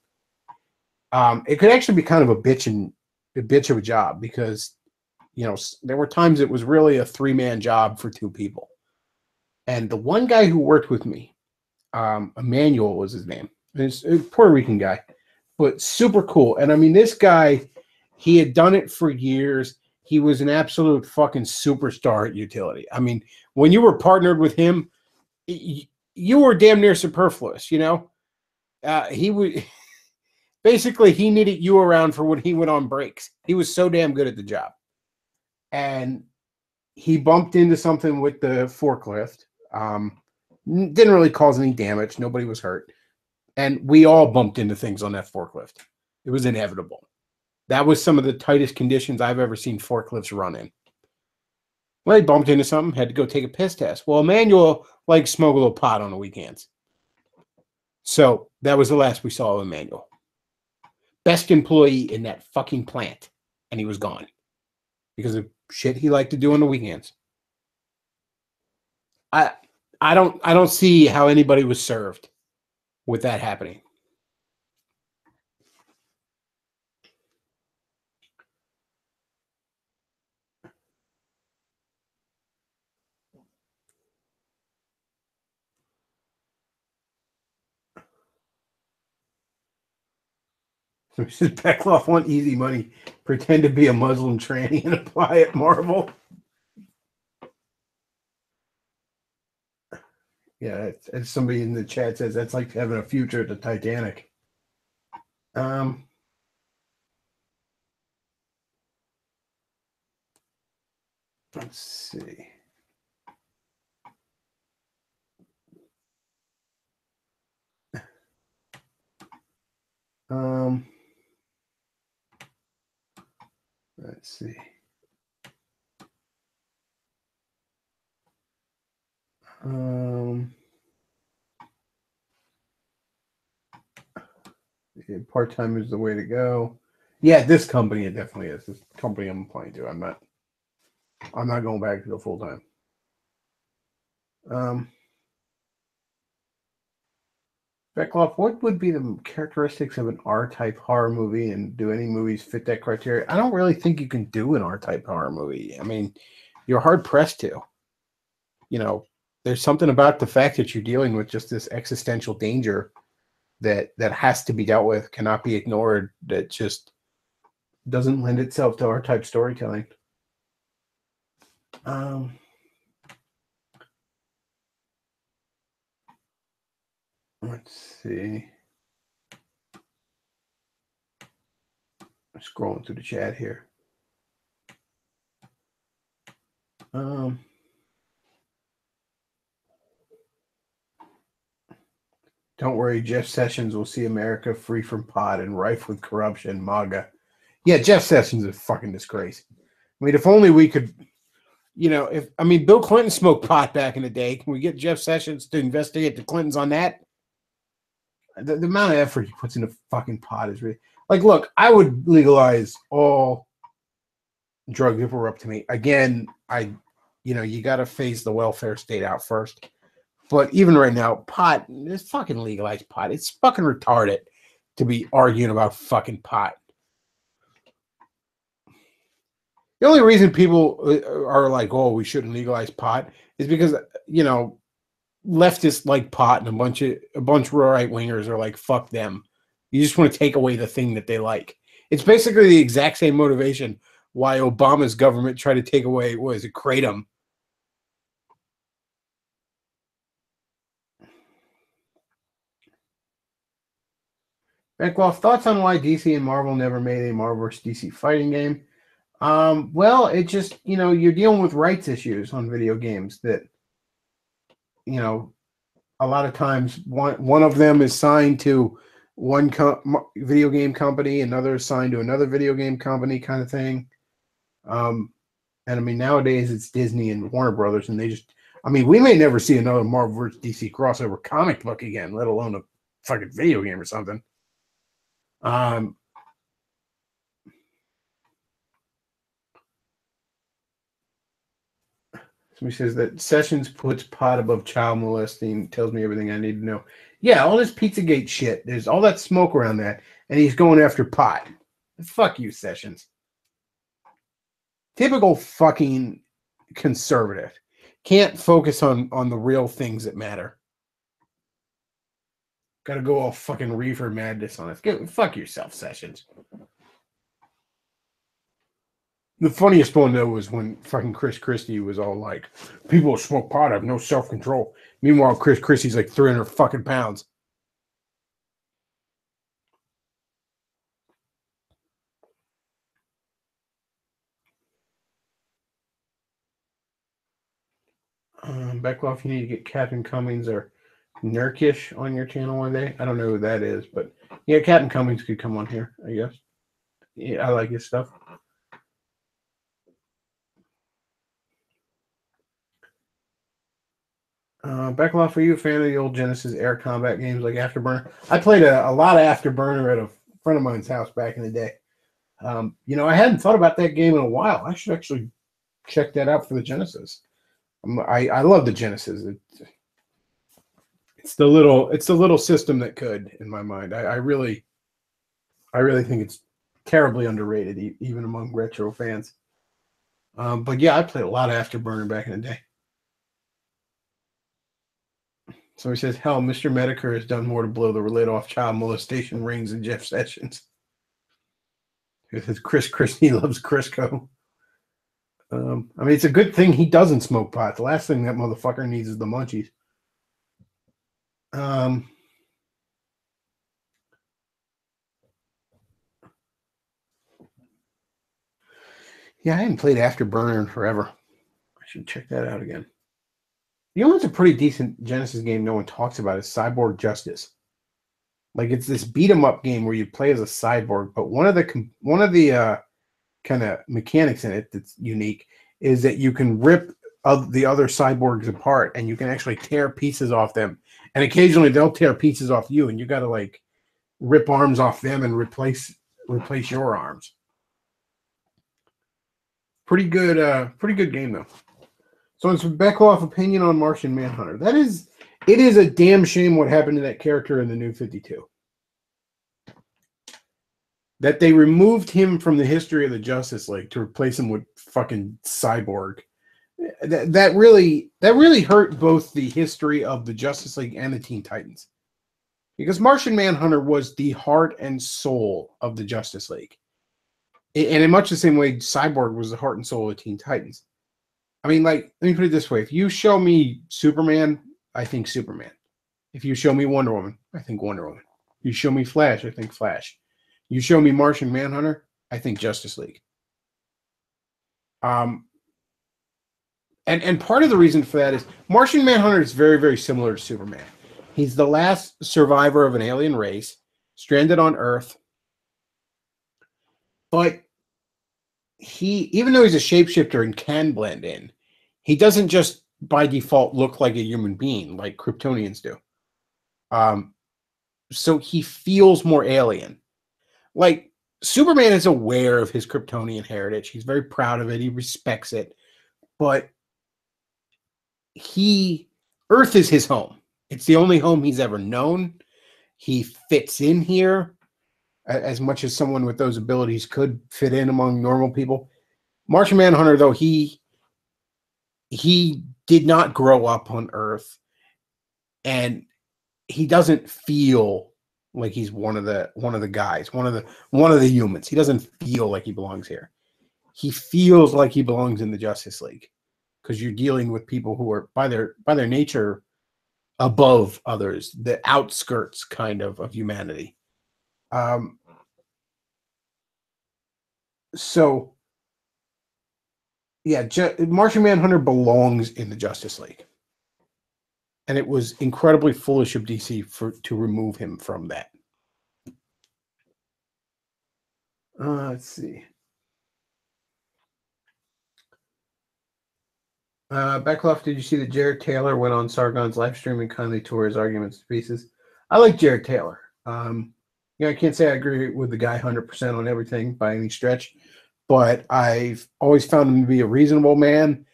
It could actually be kind of a bitch of a job because there were times it was really a 3-man job for 2 people. And the one guy who worked with me, Emmanuel was his name. He's a Puerto Rican guy, but super cool. And I mean, this guy, he had done it for years. He was an absolute fucking superstar at utility. I mean, when you were partnered with him, you were damn near superfluous. He would basically he needed you around for when he went on breaks. He was so damn good at the job, and he bumped into something with the forklift. Didn't really cause any damage. Nobody was hurt. And we all bumped into things on that forklift. It was inevitable. That was some of the tightest conditions I've ever seen forklifts run in. Well, he bumped into something, had to go take a piss test. Well, Emmanuel liked smoke a little pot on the weekends. So that was the last we saw of Emmanuel. Best employee in that fucking plant. And he was gone. Because of shit he liked to do on the weekends. I don't see how anybody was served with that happening. Mrs. Bechtloff want easy money. Pretend to be a Muslim tranny and apply at Marvel. Yeah, as somebody in the chat says, that's like having a future at the Titanic. Let's see. Let's see. Yeah, part-time is the way to go. Yeah, this company, it definitely is. This company I'm applying to. I'm not going back to the full-time. Beckloff, what would be the characteristics of an R-type horror movie, and do any movies fit that criteria? I don't really think you can do an R-type horror movie. I mean, you're hard-pressed to. There's something about the fact that you're dealing with just this existential danger that has to be dealt with, cannot be ignored, that just doesn't lend itself to R-type storytelling. Let's see. I'm scrolling through the chat here. Um, don't worry, Jeff Sessions will see America free from pot and rife with corruption. MAGA. Yeah, Jeff Sessions is a fucking disgrace. I mean, if only we could, Bill Clinton smoked pot back in the day. Can we get Jeff Sessions to investigate the Clintons on that? The amount of effort he puts into fucking pot is really like, look, I would legalize all drugs if it were up to me. Again, you got to phase the welfare state out first. But even right now, pot, it's fucking legalized pot. It's fucking retarded to be arguing about fucking pot. The only reason people are like, oh, we shouldn't legalize pot is because, leftists like pot and a bunch of right wingers are like, fuck them. You just want to take away the thing that they like. It's basically the exact same motivation why Obama's government tried to take away, kratom. Bechtloff, thoughts on why DC and Marvel never made a Marvel vs. DC fighting game? Well, it just, you're dealing with rights issues on video games that, a lot of times one of them is signed to one video game company, another is signed to another video game company kind of thing. And I mean, nowadays it's Disney and Warner Brothers, and we may never see another Marvel vs. DC crossover comic book again, let alone a fucking video game or something. Somebody says that Sessions puts pot above child molesting, tells me everything I need to know. Yeah, all this Pizzagate shit, there's all that smoke around that, and he's going after pot. Fuck you, Sessions. Typical fucking conservative. Can't focus on the real things that matter. Gotta go all fucking reefer madness on us. Fuck yourself, Sessions. The funniest one, though, was when fucking Chris Christie was all like, people who smoke pot have no self-control. Meanwhile, Chris Christie's like 300 fucking pounds. Bechtloff, you need to get Captain Cummings or Nurkish on your channel one day. I don't know who that is, but yeah, Captain Cummings could come on here, I guess. Yeah, I like his stuff. Bechtloff, are you a fan of the old Genesis air combat games like Afterburner? I played a lot of Afterburner at a friend of mine's house back in the day. I hadn't thought about that game in a while. I should actually check that out for the Genesis. I love the Genesis. It's the little system that could, in my mind. I really think it's terribly underrated, even among retro fans. But yeah, I played a lot of Afterburner back in the day. So he says, hell, Mr. Medicare has done more to blow the lid off child molestation rings than Jeff Sessions. He says, Chris Christie loves Crisco. It's a good thing he doesn't smoke pot. The last thing that motherfucker needs is the munchies. Yeah, I haven't played Afterburner in forever. I should check that out again. You know what's a pretty decent Genesis game no one talks about is Cyborg Justice. Like, it's this beat 'em up game where you play as a cyborg, but one of the kind of mechanics in it that's unique is that you can rip the other cyborgs apart, and you can actually tear pieces off them. And occasionally they'll tear pieces off you, and you got to like rip arms off them and replace your arms. Pretty good game though. So it's Bechtloff opinion on Martian Manhunter. It is a damn shame what happened to that character in the New 52. That they removed him from the history of the Justice League to replace him with fucking Cyborg. That really hurt both the history of the Justice League and the Teen Titans. Because Martian Manhunter was the heart and soul of the Justice League. And in much the same way, Cyborg was the heart and soul of the Teen Titans. I mean, like, let me put it this way. If you show me Superman, I think Superman. If you show me Wonder Woman, I think Wonder Woman. You show me Flash, I think Flash. You show me Martian Manhunter, I think Justice League. And part of the reason for that is Martian Manhunter is very, very similar to Superman. He's the last survivor of an alien race, stranded on Earth. But even though he's a shapeshifter and can blend in, he doesn't just by default look like a human being like Kryptonians do. So he feels more alien. Like Superman is aware of his Kryptonian heritage. He's very proud of it. He respects it. But Earth is his home. It's the only home he's ever known. He fits in here as much as someone with those abilities could fit in among normal people. Martian Manhunter, though, he did not grow up on Earth, and he doesn't feel like he's one of the guys, one of the humans. He doesn't feel like he belongs here. He feels like he belongs in the Justice League because you're dealing with people who are by their nature above others, the outskirts kind of humanity. So yeah, Martian Manhunter belongs in the Justice League. And it was incredibly foolish of DC to remove him from that. Let's see. Bechtloff, did you see that Jared Taylor went on Sargon's live stream and kindly tore his arguments to pieces? I like Jared Taylor. I can't say I agree with the guy 100% on everything by any stretch, but I've always found him to be a reasonable man.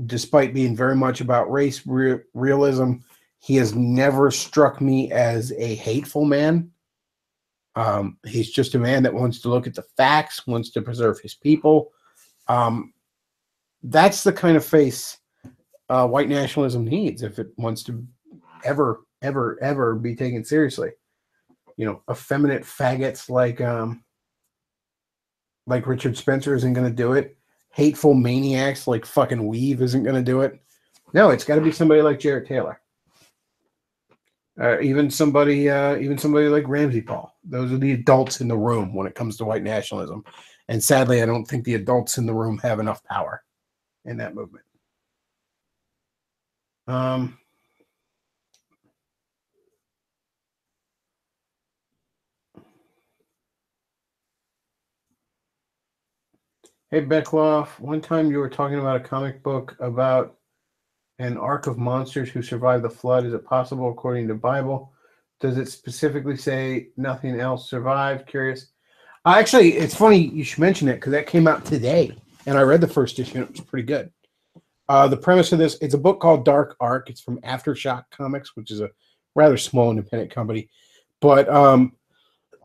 Despite being very much about race realism, he has never struck me as a hateful man. He's just a man that wants to look at the facts, wants to preserve his people. That's the kind of face white nationalism needs if it wants to ever be taken seriously. Effeminate faggots like Richard Spencer isn't going to do it. Hateful maniacs like fucking Weave isn't going to do it. No, it's got to be somebody like Jared Taylor. Even somebody like Ramsey Paul. Those are the adults in the room when it comes to white nationalism. And sadly, I don't think the adults in the room have enough power in that movement. Hey, Bechtloff, one time you were talking about a comic book about an ark of monsters who survived the flood. Is it possible according to the Bible? Does it specifically say nothing else survived? Curious. Actually, it's funny you should mention it because that came out today, and I read the first issue, and it was pretty good. The premise of this, it's a book called Dark Ark. It's from Aftershock Comics, which is a rather small independent company. But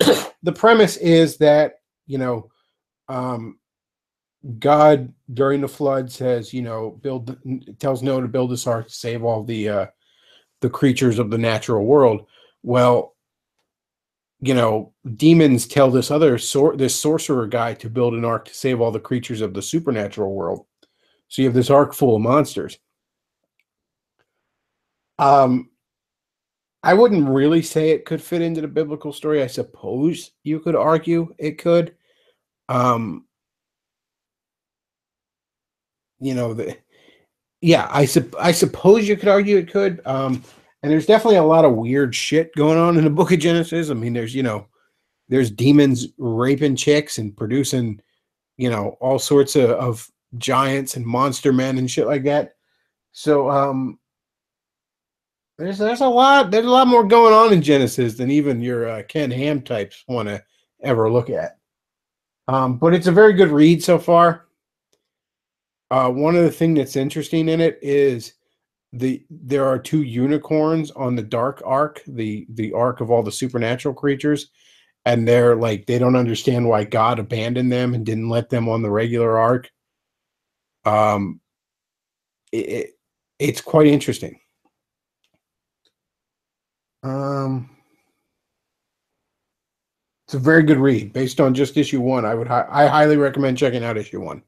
the premise is that, God during the flood says, tells Noah to build this ark to save all the creatures of the natural world. Well, demons tell this sorcerer guy to build an ark to save all the creatures of the supernatural world. So you have this ark full of monsters. I wouldn't really say it could fit into the biblical story. I suppose you could argue it could. I suppose you could argue it could. And there's definitely a lot of weird shit going on in the Book of Genesis. I mean, there's demons raping chicks and producing, all sorts of giants and monster men and shit like that. So there's a lot more going on in Genesis than even your Ken Ham types want to ever look at. But it's a very good read so far. One of the things that's interesting in it is there are two unicorns on the Dark Ark, the ark of all the supernatural creatures, and they're like they don't understand why God abandoned them and didn't let them on the regular ark. It's quite interesting. It's a very good read based on just issue 1. I highly recommend checking out issue 1.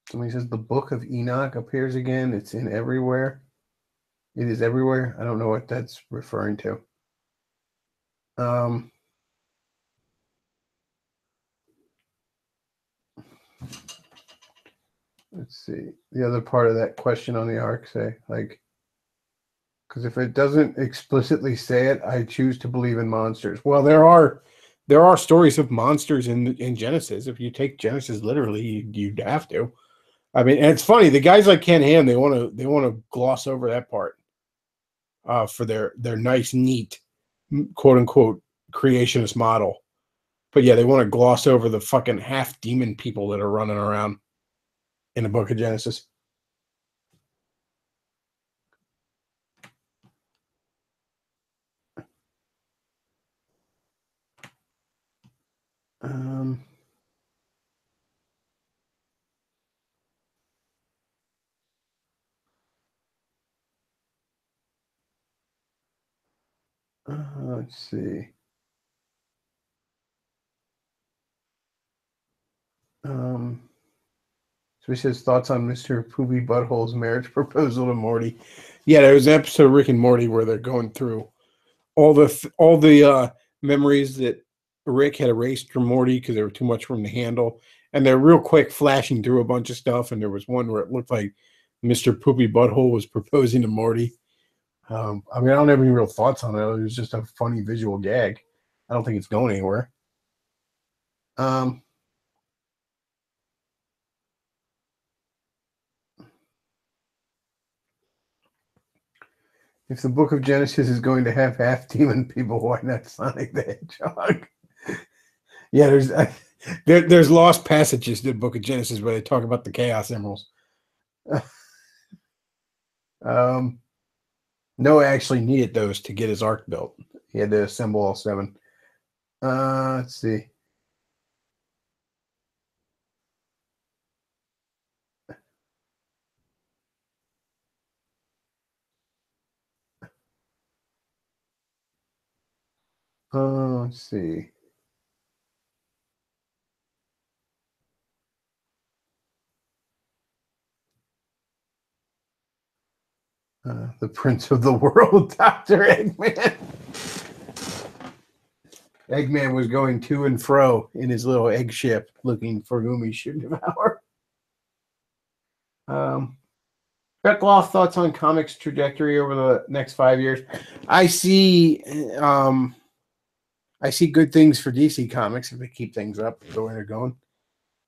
Somebody says the Book of Enoch appears again. It's in everywhere. It is everywhere. I don't know what that's referring to. Um, let's see. The other part of that question on the arc say, like, because if it doesn't explicitly say it, I choose to believe in monsters. Well, there are stories of monsters in Genesis. If you take Genesis literally, you'd have to. I mean, and it's funny. The guys like Ken Ham, they want to gloss over that part for their nice, neat, quote unquote creationist model. But yeah, they want to gloss over the fucking half demon people that are running around in the Book of Genesis. Um, let's see. So he says thoughts on Mr. Poopy Butthole's marriage proposal to Morty. Yeah, there was an episode of Rick and Morty where they're going through all the memories that Rick had erased from Morty because they were too much for him to handle, and they're real quick flashing through a bunch of stuff. And there was one where it looked like Mr. Poopy Butthole was proposing to Morty. I mean, I don't have any real thoughts on it. It was just a funny visual gag. I don't think it's going anywhere. Um, if the Book of Genesis is going to have half demon people, why not Sonic the Hedgehog? Yeah, there's lost passages in the Book of Genesis where they talk about the Chaos Emeralds. Noah actually needed those to get his ark built. He had to assemble all 7. Let's see. Let's see. The Prince of the World, Dr. Eggman. Eggman was going to and fro in his little egg ship looking for whom he should devour. Bechtloff, thoughts on comics trajectory over the next 5 years? I see good things for DC Comics if they keep things up the way they're going.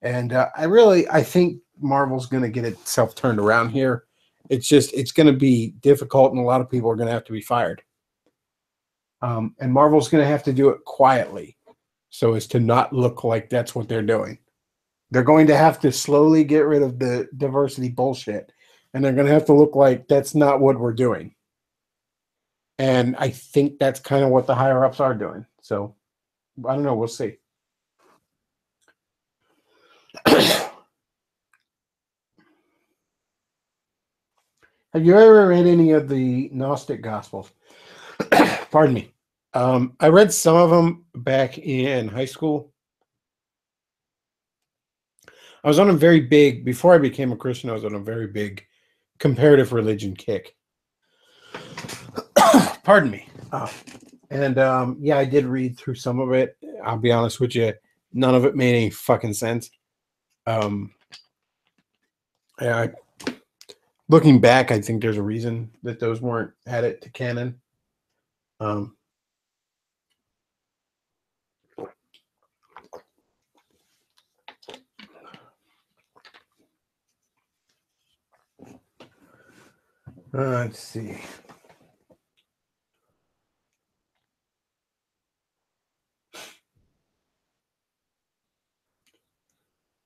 And I think Marvel's going to get itself turned around here. It's going to be difficult, and a lot of people are going to have to be fired. And Marvel's going to have to do it quietly so as to not look like that's what they're doing. They're going to have to slowly get rid of the diversity bullshit, and they're going to have to look like that's not what we're doing. And I think that's kind of what the higher-ups are doing. So, I don't know. We'll see. Have you ever read any of the Gnostic Gospels? Pardon me. I read some of them back in high school. I was on a very big, before I became a Christian, I was on a very big comparative religion kick. Pardon me. Yeah, I did read through some of it. I'll be honest with you, none of it made any fucking sense. Looking back, I think there's a reason that those weren't added to canon. Let's see.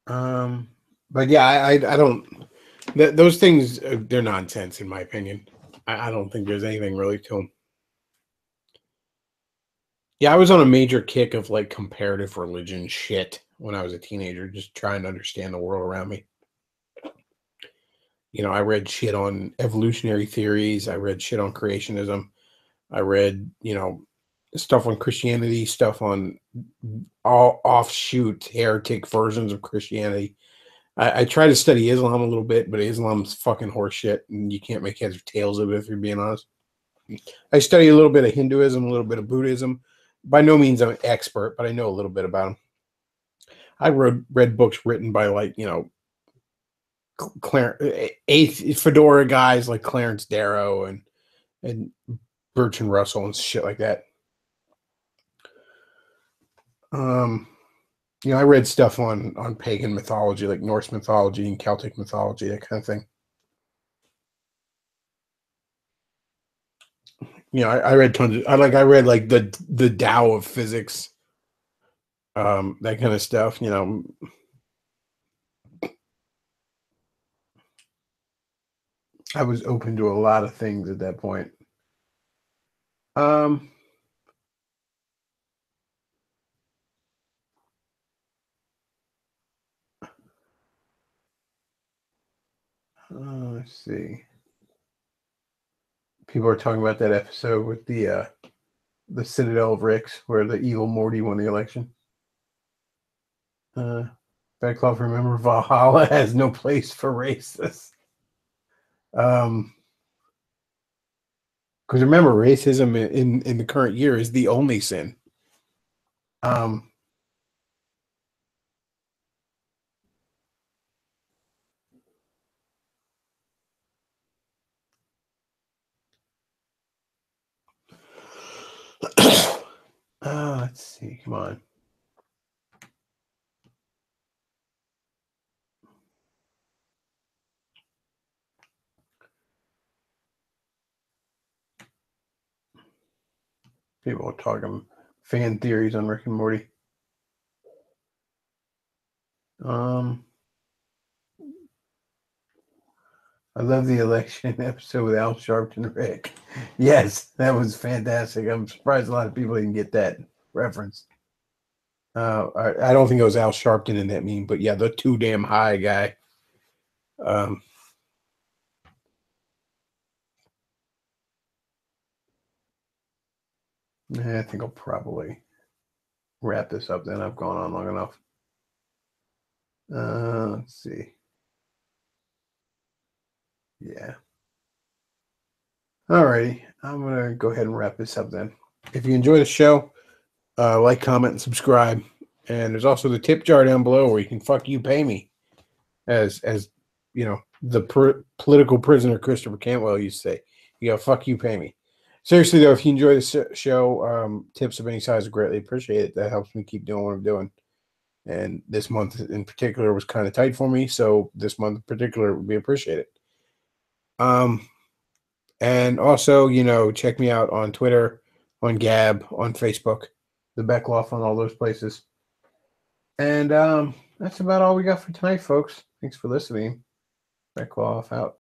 But yeah, I don't. Those things, they're nonsense in my opinion. I don't think there's anything really to them. Yeah, I was on a major kick of like comparative religion shit when I was a teenager, just trying to understand the world around me. You know, I read shit on evolutionary theories. I read shit on creationism. I read, stuff on Christianity, stuff on all offshoot heretic versions of Christianity. I try to study Islam a little bit, but Islam's fucking horseshit, and you can't make heads or tails of it if you're being honest. I study a little bit of Hinduism, a little bit of Buddhism, by no means I'm an expert, but I know a little bit about them. I read books written by like eighth fedora guys like Clarence Darrow and Bertrand Russell and shit like that. I read stuff on pagan mythology, like Norse mythology and Celtic mythology, that kind of thing. I read tons of. I read like the Tao of physics, that kind of stuff. I was open to a lot of things at that point. Um, let's see. People are talking about that episode with the Citadel of Ricks, where the evil Morty won the election. Bechtloff, remember, Valhalla has no place for racists. Because remember, racism in the current year is the only sin. Um, let's see. Come on. People are talking fan theories on Rick and Morty. I love the election episode with Al Sharpton and Rick. Yes, that was fantastic. I'm surprised a lot of people didn't get that reference. I don't think it was Al Sharpton in that meme, but yeah, the too damn high guy. I think I'll probably wrap this up then. I've gone on long enough. Let's see. Yeah. Alrighty. I'm going to go ahead and wrap this up then. If you enjoy the show, like, comment, and subscribe. And there's also the tip jar down below where you can fuck you pay me. As the political prisoner Christopher Cantwell used to say. You go, fuck you, pay me. Seriously, though, if you enjoy the show, tips of any size are greatly appreciated. That helps me keep doing what I'm doing. And this month in particular was kind of tight for me, so this month in particular would be appreciated. And also, check me out on Twitter, on Gab, on Facebook, the Bechtloff, on all those places. And that's about all we got for tonight, folks. Thanks for listening. Bechtloff out.